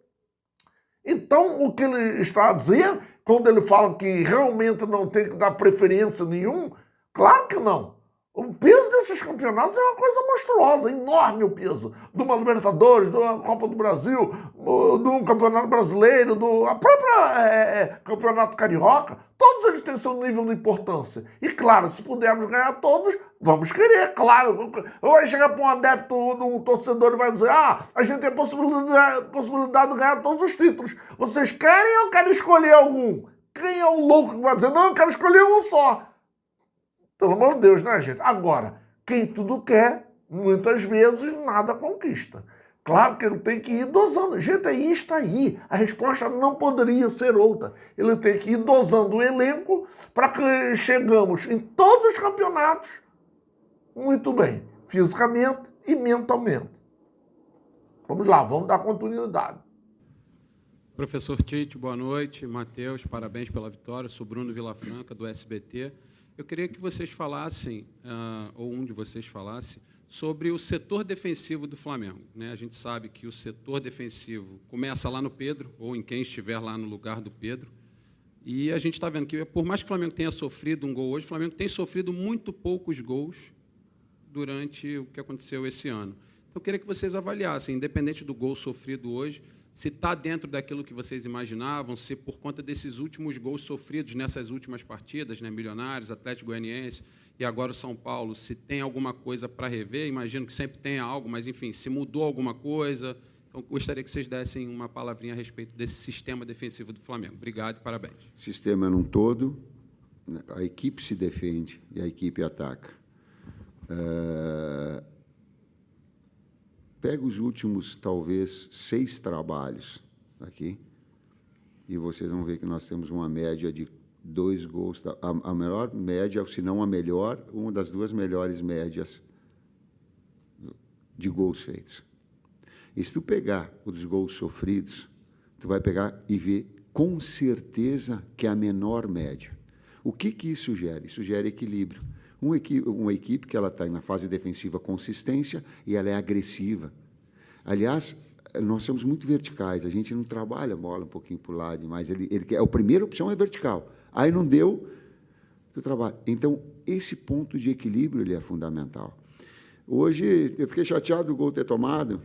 Então o que ele está a dizer, quando ele fala que realmente não tem que dar preferência nenhum, claro que não. O peso desses campeonatos é uma coisa monstruosa, enorme o peso. De uma Libertadores, de uma Copa do Brasil, de um Campeonato Brasileiro, a própria Campeonato Carioca. Todos eles têm seu nível de importância. E claro, se pudermos ganhar todos, vamos querer, claro. Vai chegar para um adepto, um torcedor e vai dizer: a gente tem possibilidade de ganhar todos os títulos. Vocês querem ou querem escolher algum? Quem é o louco que vai dizer: não, eu quero escolher um só? Pelo amor de Deus, né, gente? Agora, quem tudo quer, muitas vezes nada conquista. Claro que ele tem que ir dosando. Gente, é isto aí. A resposta não poderia ser outra. Ele tem que ir dosando o elenco para que chegamos em todos os campeonatos muito bem, fisicamente e mentalmente. Vamos lá, vamos dar continuidade. Professor Tite, boa noite. Matheus, parabéns pela vitória. Sou Bruno Vilafranca, do SBT. Eu queria que vocês falassem, ou um de vocês falasse, sobre o setor defensivo do Flamengo. A gente sabe que o setor defensivo começa lá no Pedro, ou em quem estiver lá no lugar do Pedro, e a gente está vendo que, por mais que o Flamengo tenha sofrido um gol hoje, o Flamengo tem sofrido muito poucos gols durante o que aconteceu esse ano. Então, eu queria que vocês avaliassem, independente do gol sofrido hoje, se está dentro daquilo que vocês imaginavam, se por conta desses últimos gols sofridos nessas últimas partidas, Milionários, Atlético Goianiense e agora o São Paulo, se tem alguma coisa para rever, imagino que sempre tenha algo, mas, enfim, se mudou alguma coisa. Então, gostaria que vocês dessem uma palavrinha a respeito desse sistema defensivo do Flamengo. Obrigado e parabéns. Sistema num todo, a equipe se defende e a equipe ataca. Pega os últimos, talvez, 6 trabalhos aqui e vocês vão ver que nós temos uma média de 2 gols, a melhor média, se não a melhor, uma das 2 melhores médias de gols feitos. E se tu pegar os gols sofridos, tu vai pegar e ver com certeza que é a menor média. O que isso gera? Isso gera equilíbrio. Uma equipe que ela está na fase defensiva consistência e ela é agressiva. Aliás, nós somos muito verticais, a gente não trabalha a bola um pouquinho para o lado, mas a primeira opção é vertical. Aí não deu, tu trabalha. Então, esse ponto de equilíbrio ele é fundamental. Hoje, eu fiquei chateado do gol ter tomado,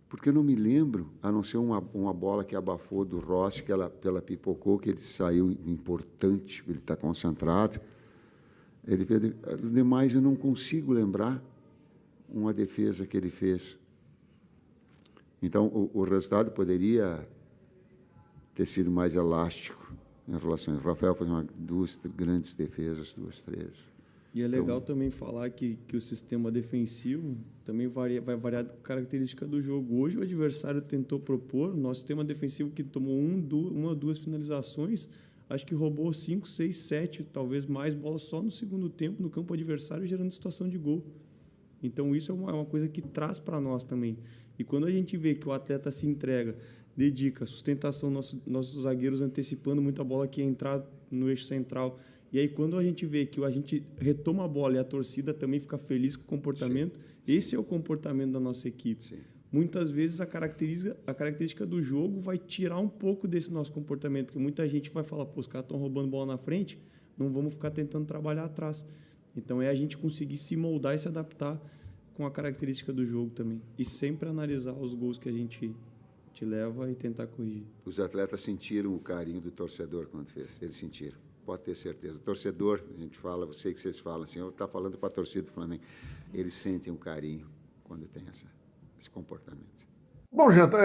porque eu não me lembro, a não ser uma bola que abafou do Rossi, que ela pipocou, que ele saiu importante, ele está concentrado. Ele fez, demais eu não consigo lembrar uma defesa que ele fez. Então, o resultado poderia ter sido mais elástico em relação. O Rafael fez 2 grandes defesas, 2, 3. E é legal também falar que o sistema defensivo também vai variar da característica do jogo. Hoje o adversário tentou propor, o nosso sistema defensivo que tomou 1 ou 2 finalizações, acho que roubou 5, 6, 7, talvez mais bolas só no segundo tempo no campo adversário, gerando situação de gol. Então isso é uma coisa que traz para nós também. E quando a gente vê que o atleta se entrega, dedica, sustentação, nossos zagueiros antecipando muito a bola que ia entrar no eixo central. E aí, quando a gente vê que a gente retoma a bola e a torcida também fica feliz com o comportamento, sim. Esse é o comportamento da nossa equipe. Sim. Muitas vezes a característica do jogo vai tirar um pouco desse nosso comportamento, porque muita gente vai falar, os caras estão roubando bola na frente, não vamos ficar tentando trabalhar atrás. Então, é a gente conseguir se moldar e se adaptar com a característica do jogo também. E sempre analisar os gols que a gente te leva e tentar corrigir. Os atletas sentiram o carinho do torcedor quando fez, eles sentiram. Pode ter certeza. O torcedor, a gente fala, eu sei que vocês falam assim, eu estou falando para a torcida do Flamengo, eles sentem um carinho quando tem esse comportamento. Bom, gente,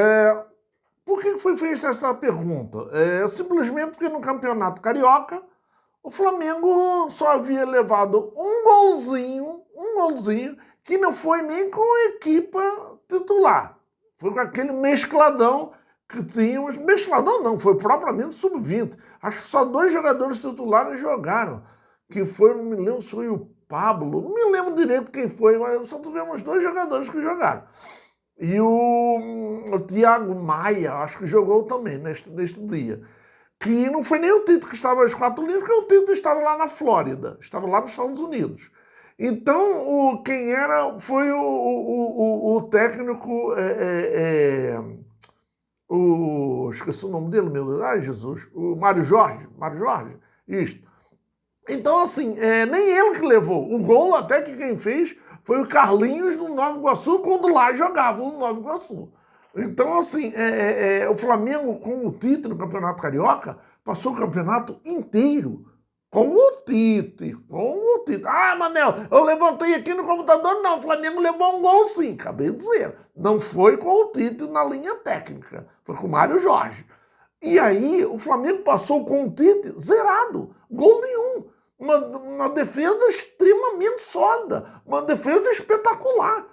por que foi feita essa pergunta? Simplesmente porque no Campeonato Carioca o Flamengo só havia levado um golzinho, que não foi nem com a equipa titular. Foi com aquele mescladão que tínhamos... Mexilhadão não, foi propriamente sub-20. Acho que só 2 jogadores titulares jogaram, que foi, não me lembro se foi o Pablo, não me lembro direito quem foi, mas só tivemos 2 jogadores que jogaram. E o Thiago Maia, acho que jogou também neste dia. Que não foi nem o Tito que estava às 4 linhas, porque o Tito estava lá na Flórida, estava lá nos Estados Unidos. Então, quem era foi o técnico, esqueci o nome dele, meu Deus, ai Jesus, o Mário Jorge, isto. Então, assim, nem ele que levou. O gol até que quem fez foi o Carlinhos do Nova Iguaçu, quando lá jogava no Nova Iguaçu. Então, assim, o Flamengo com o Tite no Campeonato Carioca passou o campeonato inteiro com o Tite. Ah, Manel, eu levantei aqui no computador, não, o Flamengo levou um gol sim, acabei de dizer. Não foi com o Tite na linha técnica, foi com o Mário Jorge. E aí, o Flamengo passou com o Tite zerado, gol nenhum. Uma defesa extremamente sólida, uma defesa espetacular.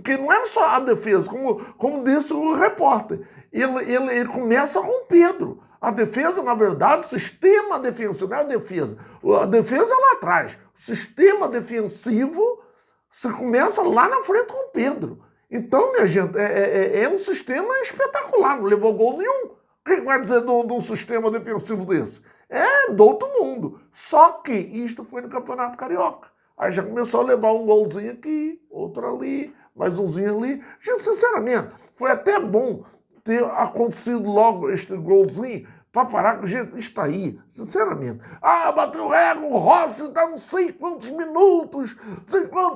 Que não é só a defesa, como disse o repórter. Ele começa com o Pedro. A defesa, na verdade, o sistema defensivo, não é a defesa. A defesa é lá atrás. O sistema defensivo, você começa lá na frente com o Pedro. Então, minha gente, é um sistema espetacular, não levou gol nenhum. O que vai dizer de um sistema defensivo desse? É do outro mundo. Só que isto foi no Campeonato Carioca. Aí já começou a levar um golzinho aqui, outro ali, mais umzinho ali. Gente, sinceramente, foi até bom ter acontecido logo este golzinho para parar com gente, está aí, sinceramente. Ah, bateu o ego, o Rossi está não sei quantos minutos,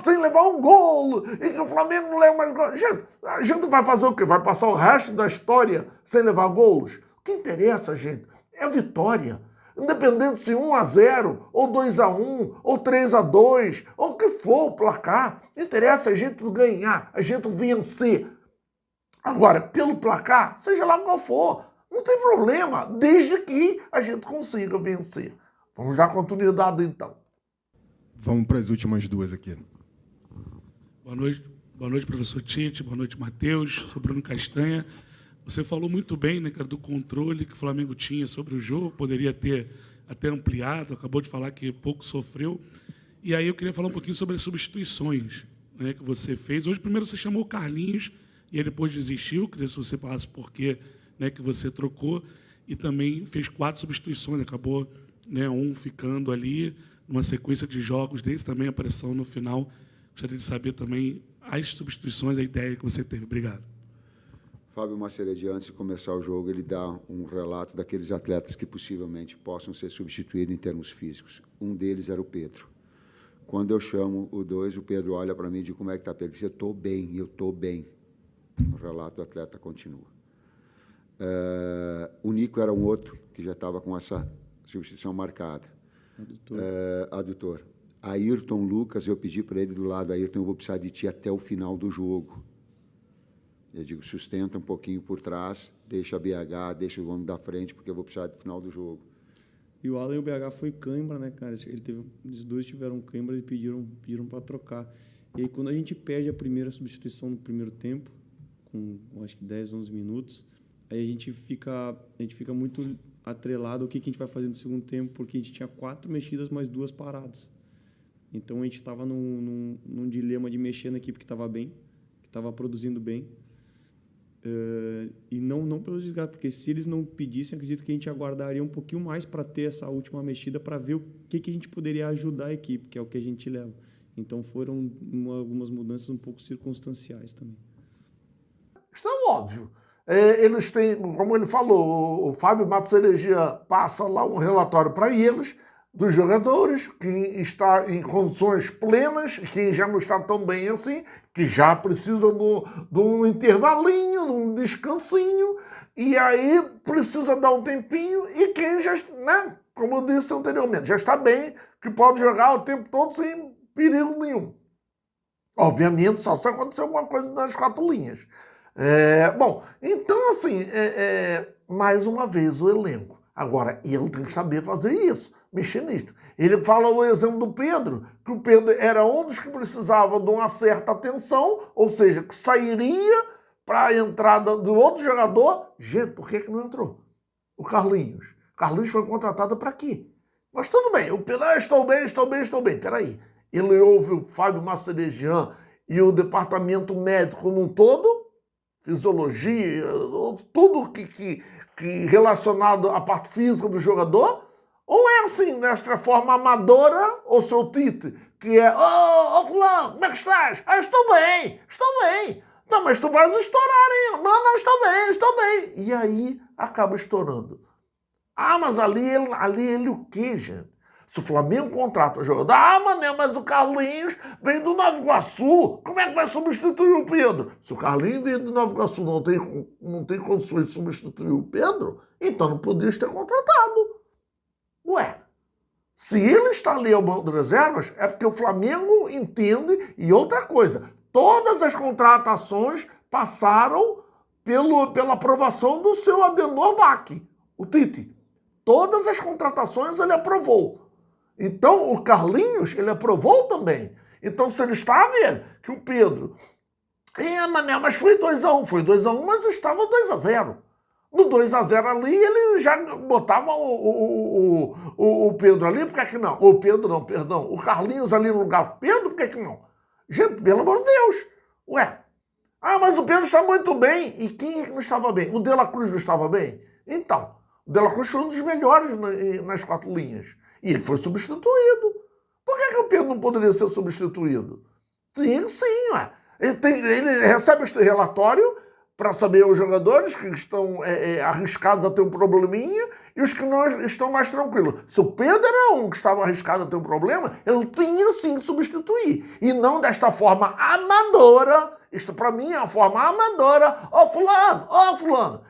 sem levar um gol, e que o Flamengo não leva mais gol. Gente, a gente vai fazer o quê? Vai passar o resto da história sem levar golos? O que interessa, gente, é a vitória. Independente se 1-0, ou 2-1, ou 3-2, ou o que for o placar, interessa a gente ganhar, a gente vencer. Agora, pelo placar, seja lá qual for, não tem problema, desde que a gente consiga vencer. Vamos dar continuidade, então. Vamos para as últimas 2 aqui. Boa noite, professor Tite, boa noite, Matheus, sou Bruno Castanha. Você falou muito bem, né, cara, do controle que o Flamengo tinha sobre o jogo, poderia ter até ampliado, acabou de falar que pouco sofreu. E aí eu queria falar um pouquinho sobre as substituições, né, que você fez. Hoje, primeiro, você chamou o Carlinhos e aí depois desistiu. Queria que você falasse por quê, né, que você trocou. E também fez 4 substituições, acabou, né, um ficando ali, numa sequência de jogos desse, também a pressão no final. Gostaria de saber também as substituições, a ideia que você teve. Obrigado. Fábio Maceredi, antes de começar o jogo, ele dá um relato daqueles atletas que possivelmente possam ser substituídos em termos físicos. Um deles era o Pedro. Quando eu chamo o 2, o Pedro olha para mim e diz: como é que está, Pedro? Ele diz: eu estou bem. O relato do atleta continua. O Nico era um outro que já estava com essa substituição marcada. Adutor. Ayrton Lucas, eu pedi para ele do lado: Ayrton, eu vou precisar de ti até o final do jogo. Eu digo: sustenta um pouquinho por trás, deixa a BH, deixa o homem da frente, porque eu vou precisar do final do jogo. E o Alan e o BH foi cãibra, né, cara? Os dois tiveram cãibra e pediram para trocar. E aí, quando a gente perde a primeira substituição no primeiro tempo, com acho que 10, 11 minutos, aí a gente fica muito atrelado ao que a gente vai fazer no segundo tempo, porque a gente tinha 4 mexidas mais 2 paradas. Então a gente estava num dilema de mexer na equipe que estava bem, que estava produzindo bem, e não pelo desgaste, porque se eles não pedissem, acredito que a gente aguardaria um pouquinho mais para ter essa última mexida, para ver o que a gente poderia ajudar a equipe, que é o que a gente leva. Então foram algumas mudanças um pouco circunstanciais também. Isso é óbvio. Eles têm, como ele falou, o Fábio Maceredi passa lá um relatório para eles, dos jogadores, quem está em condições plenas, quem já não está tão bem assim, que já precisa de um intervalinho, de um descansinho, e aí precisa dar um tempinho, e quem já, né, como eu disse anteriormente, já está bem, que pode jogar o tempo todo sem perigo nenhum. Obviamente, só se acontecer alguma coisa nas 4 linhas. Bom, então assim, mais uma vez o elenco. Agora, ele tem que saber fazer isso, mexer nisso. Ele fala o exemplo do Pedro, que o Pedro era um dos que precisava de uma certa atenção, ou seja, que sairia para a entrada do outro jogador. Gente, por que não entrou? O Carlinhos. Carlinhos foi contratado para quê? Mas tudo bem, o Pedro, estou bem. Peraí, ele ouve o Fábio Massarejian e o departamento médico num todo, fisiologia, tudo que relacionado à parte física do jogador, ou é assim, desta forma amadora, ou seu Tite, que é, fulano, como é que estás? Estou bem. Não, mas tu vais estourar, hein? Não, estou bem. E aí, acaba estourando. Mas ali ele o quê, gente? Se o Flamengo contrata o jogador, mané, mas o Carlinhos vem do Nova Iguaçu, como é que vai substituir o Pedro? Se o Carlinhos vem do Nova Iguaçu não tem condições de substituir o Pedro, então não podia ter contratado. Ué, se ele está ali ao banco de reservas, é porque o Flamengo entende. E outra coisa, todas as contratações passaram pela aprovação do seu Adenor Bach, o Tite. Todas as contratações ele aprovou. Então, o Carlinhos, ele aprovou também. Então, se ele está a ver que o Pedro... mané, mas foi 2-1. Foi 2-1, mas estava 2-0. No 2-0 ali, ele já botava o Pedro ali, por que que não? O Pedro não, perdão. O Carlinhos ali no lugar do Pedro, por que que não? Gente, pelo amor de Deus. Ué. Mas o Pedro está muito bem. E quem não estava bem? O De La Cruz não estava bem? Então, o De La Cruz foi um dos melhores nas 4 linhas. E ele foi substituído. Por que o Pedro não poderia ser substituído? Sim, ué. Ele recebe este relatório para saber os jogadores que estão arriscados a ter um probleminha e os que não estão mais tranquilos. Se o Pedro era um que estava arriscado a ter um problema, ele tinha sim que substituir. E não desta forma amadora. Isto para mim é uma forma amadora. Fulano.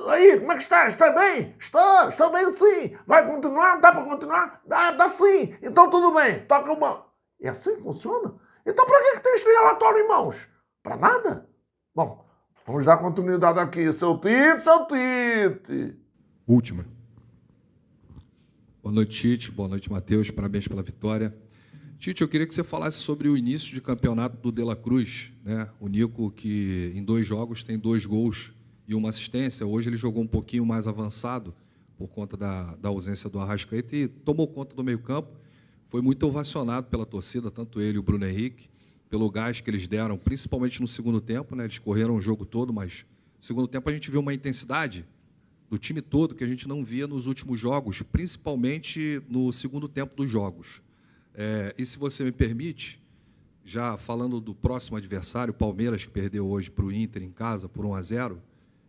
Aí, como é que está? Está bem? Estou bem sim. Vai continuar? Dá para continuar? Dá sim. Então tudo bem. Toca o mão. É assim que funciona? Então para que tem esse relatório em mãos? Para nada? Bom, vamos dar continuidade aqui. Seu Tite. Última. Boa noite, Tite. Boa noite, Matheus. Parabéns pela vitória. Tite, eu queria que você falasse sobre o início de campeonato do De La Cruz, né? O Nico, que em 2 jogos tem 2 gols e 1 assistência. Hoje ele jogou um pouquinho mais avançado por conta da ausência do Arrascaeta e tomou conta do meio-campo. Foi muito ovacionado pela torcida, tanto ele e o Bruno Henrique, pelo gás que eles deram, principalmente no segundo tempo, né? Eles correram o jogo todo, mas no segundo tempo a gente viu uma intensidade do time todo que a gente não via nos últimos jogos, principalmente no segundo tempo dos jogos. E se você me permite, já falando do próximo adversário, o Palmeiras, que perdeu hoje para o Inter em casa por 1-0,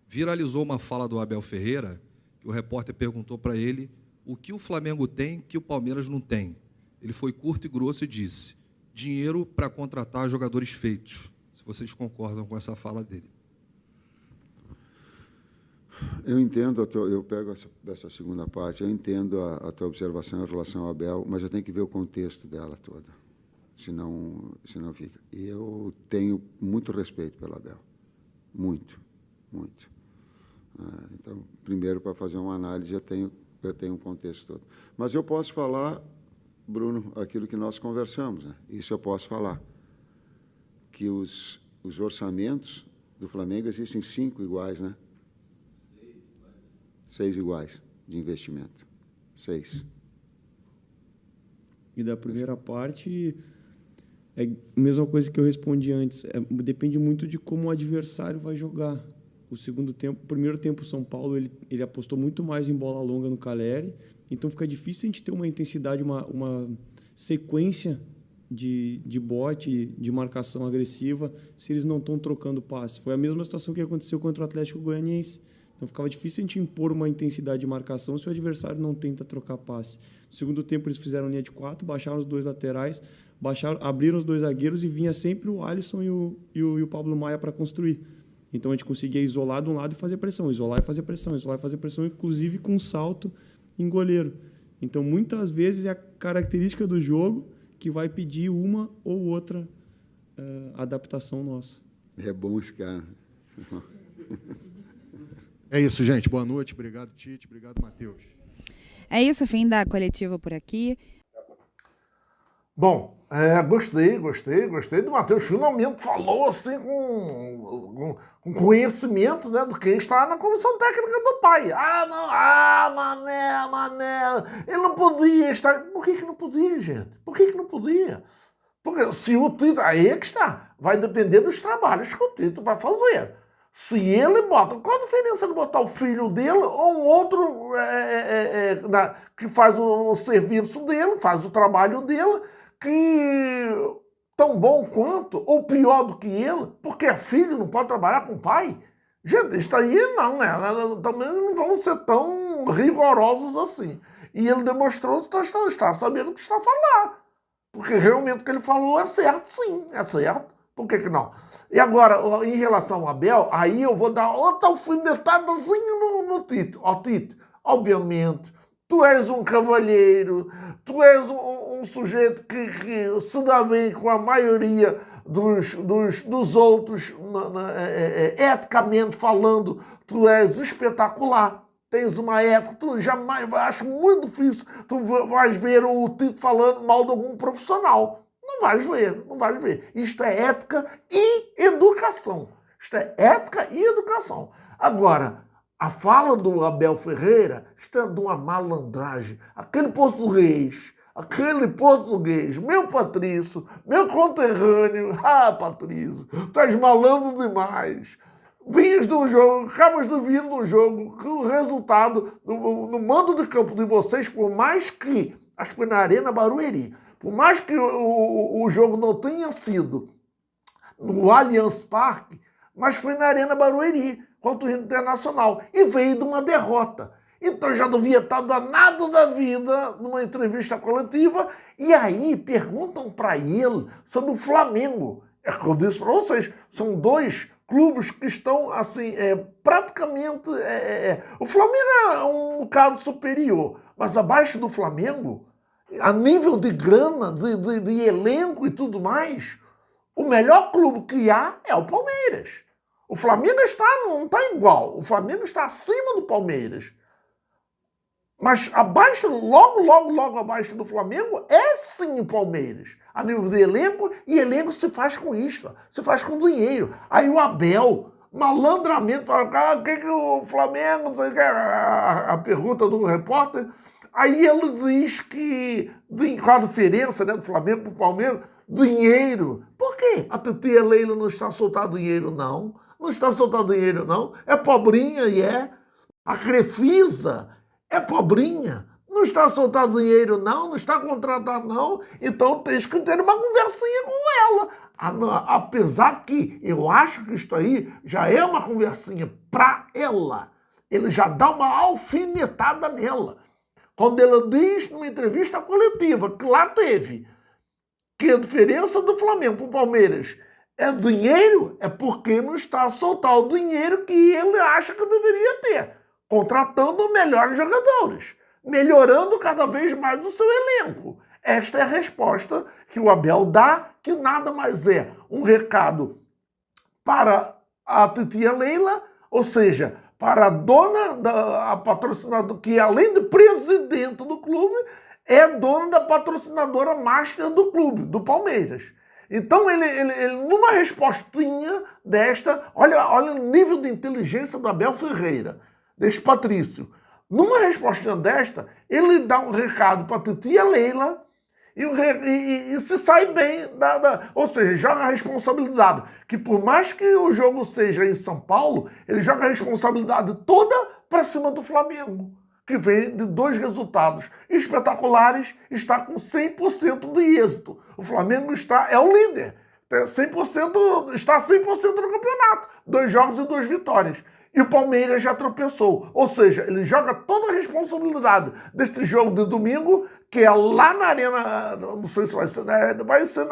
viralizou uma fala do Abel Ferreira, que o repórter perguntou para ele o que o Flamengo tem que o Palmeiras não tem. Ele foi curto e grosso e disse: dinheiro para contratar jogadores feitos. Se vocês concordam com essa fala dele. Eu entendo, eu pego essa segunda parte, eu entendo a tua observação em relação ao Abel, mas eu tenho que ver o contexto dela toda, senão fica. E eu tenho muito respeito pelo Abel, muito. Então, primeiro, para fazer uma análise, eu tenho um contexto todo. Mas eu posso falar, Bruno, aquilo que nós conversamos, né? Isso eu posso falar, que os orçamentos do Flamengo existem 5 iguais, né? 6 iguais de investimento. 6. E da primeira parte, é a mesma coisa que eu respondi antes. Depende muito de como o adversário vai jogar. O primeiro tempo, o São Paulo, ele apostou muito mais em bola longa no Caleri, então fica difícil a gente ter uma intensidade, uma sequência de bote, de marcação agressiva, se eles não estão trocando passe. Foi a mesma situação que aconteceu contra o Atlético Goianiense. Então, ficava difícil a gente impor uma intensidade de marcação se o adversário não tenta trocar passe. No segundo tempo, eles fizeram linha de 4, baixaram os 2 laterais, abriram os 2 zagueiros e vinha sempre o Alisson e o Pablo Maia para construir. Então, a gente conseguia isolar de um lado e fazer pressão, isolar e fazer pressão, inclusive com salto em goleiro. Então, muitas vezes, é a característica do jogo que vai pedir uma ou outra adaptação nossa. É bom esse cara. É isso, gente. Boa noite. Obrigado, Tite. Obrigado, Matheus. É isso, fim da coletiva por aqui. Bom, gostei do Matheus. Finalmente falou assim com conhecimento, né, do quem está na comissão técnica do pai. Mané, ele não podia estar. Por que não podia, gente? Por que não podia? Porque se o Tito, aí é que está, vai depender dos trabalhos que o Tito vai fazer. Se ele bota, qual a diferença de botar o filho dele ou um outro que faz o serviço dele, faz o trabalho dele, que tão bom quanto, ou pior do que ele, porque filho não pode trabalhar com o pai? Gente, isso aí não, né? Também não vamos ser tão rigorosos assim. E ele demonstrou que está sabendo o que está a falar. Porque realmente o que ele falou é certo, sim, é certo. Por que não? E agora, em relação ao Abel, aí eu vou dar outra alfinetadazinha no Tito. Ó, Tito, obviamente, tu és um cavalheiro, tu és um sujeito que se dá bem com a maioria dos outros, eticamente falando, tu és espetacular. Tens uma ética, tu jamais, acho muito difícil, tu vais ver o Tito falando mal de algum profissional. Não vais ver. Isto é ética e educação. Agora, a fala do Abel Ferreira está de uma malandragem. Aquele português, meu Patrício, meu conterrâneo, Patrício, tu és malandro demais. Vinhas de um jogo, acabas de vir de um jogo, que o resultado, no mando de campo de vocês, por mais que, acho que foi na Arena Barueri, por mais que o jogo não tenha sido no Allianz Parque, mas foi na Arena Barueri, contra o Internacional, e veio de uma derrota. Então já devia estar danado da vida numa entrevista coletiva, e aí perguntam para ele sobre o Flamengo. É que eu disse para vocês, são dois clubes que estão assim, praticamente... o Flamengo é um bocado superior, mas abaixo do Flamengo, a nível de grana, de elenco e tudo mais, o melhor clube que há é o Palmeiras. O Flamengo não está igual. O Flamengo está acima do Palmeiras. Mas abaixo, logo abaixo do Flamengo, é sim o Palmeiras. A nível de elenco, e elenco se faz com isto, se faz com dinheiro. Aí o Abel, malandramente, fala, o que o Flamengo, não sei o que, a pergunta do repórter. Aí ele diz que, qual a diferença, né, do Flamengo para o Palmeiras? Dinheiro. Por quê? A titia Leila não está a soltar dinheiro, não. Não está a soltar dinheiro, não. É pobrinha e é. A Crefisa é pobrinha. Não está a soltar dinheiro, não. Não está a contratar, não. Então tens que ter uma conversinha com ela. Apesar que eu acho que isso aí já é uma conversinha para ela. Ele já dá uma alfinetada nela. Quando ela diz numa entrevista coletiva, que lá teve, que a diferença do Flamengo para o Palmeiras é dinheiro, é porque não está a soltar o dinheiro que ele acha que deveria ter, contratando melhores jogadores, melhorando cada vez mais o seu elenco. Esta é a resposta que o Abel dá, que nada mais é um recado para a titia Leila, ou seja, para a dona, a patrocinadora, que além de presidente do clube, é dona da patrocinadora master do clube, do Palmeiras. Então, ele numa respostinha desta, olha o nível de inteligência do Abel Ferreira, deste Patrício. Numa respostinha desta, ele dá um recado para a titia Leila e se sai bem, ou seja, joga a responsabilidade. Que por mais que o jogo seja em São Paulo, ele joga a responsabilidade toda para cima do Flamengo, que vem de dois resultados espetaculares, está com 100% de êxito. O Flamengo é o líder, está 100% no campeonato, 2 jogos e 2 vitórias. E o Palmeiras já tropeçou. Ou seja, ele joga toda a responsabilidade deste jogo de domingo, que é lá na Arena, não sei se vai ser, vai ser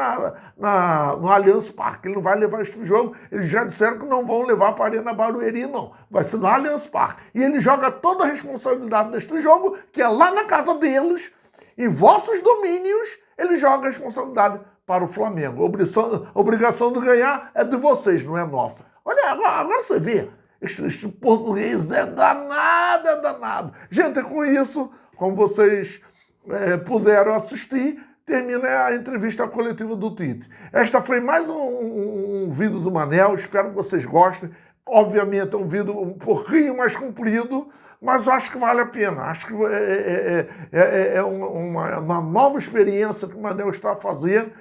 no Allianz Parque. Ele não vai levar este jogo, eles já disseram que não vão levar para a Arena Barueri, não. Vai ser no Allianz Parque. E ele joga toda a responsabilidade deste jogo, que é lá na casa deles, em vossos domínios, ele joga a responsabilidade para o Flamengo. A obrigação de ganhar é de vocês, não é nossa. Olha, agora você vê. Este português é danado. Gente, é com isso, como vocês puderam assistir, termina a entrevista coletiva do Tite. Esta foi mais um vídeo do Manel, espero que vocês gostem. Obviamente é um vídeo um pouquinho mais comprido, mas eu acho que vale a pena. Acho que é uma nova experiência que o Manel está a fazer.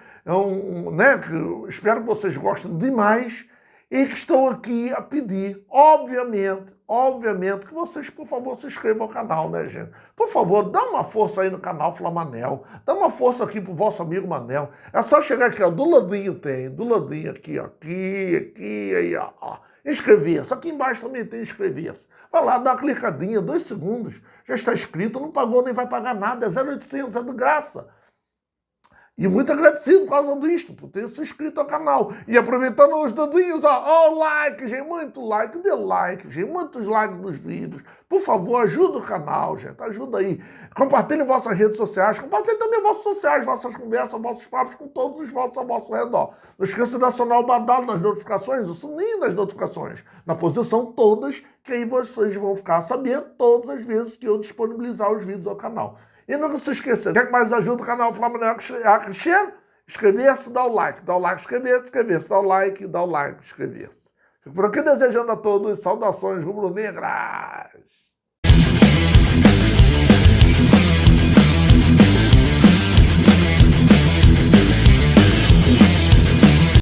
Né, que eu espero que vocês gostem demais e que estão aqui a pedir, obviamente, que vocês, por favor, se inscrevam ao canal, né, gente? Por favor, dá uma força aí no canal Flamanel. Dá uma força aqui pro vosso amigo Manel. É só chegar aqui, ó, do ladinho aqui, ó, aqui, aí, ó. Inscrever-se. Aqui embaixo também tem inscrever-se. Vai lá, dá uma clicadinha, 2 segundos. Já está inscrito, não pagou nem vai pagar nada. É 0,800, é de graça. E muito agradecido por causa disto, por ter se inscrito ao canal. E aproveitando os dedinhos, ó, o like, gente, muito like, dê like, gente, muitos likes nos vídeos. Por favor, ajuda o canal, gente, ajuda aí. Compartilhem vossas redes sociais, compartilhem também vossas sociais, vossas conversas, vossos papos com todos os votos ao vosso redor. Não esqueça de acionar o badalo das notificações, o sininho das notificações, na posição todas, que aí vocês vão ficar sabendo todas as vezes que eu disponibilizar os vídeos ao canal. E não se esqueça, quer que mais ajuda o canal Flamanel a crescer? Inscrever-se, dá o like, inscrever-se, dá o like, inscrever-se. Fico por aqui desejando a todos saudações rubro-negras.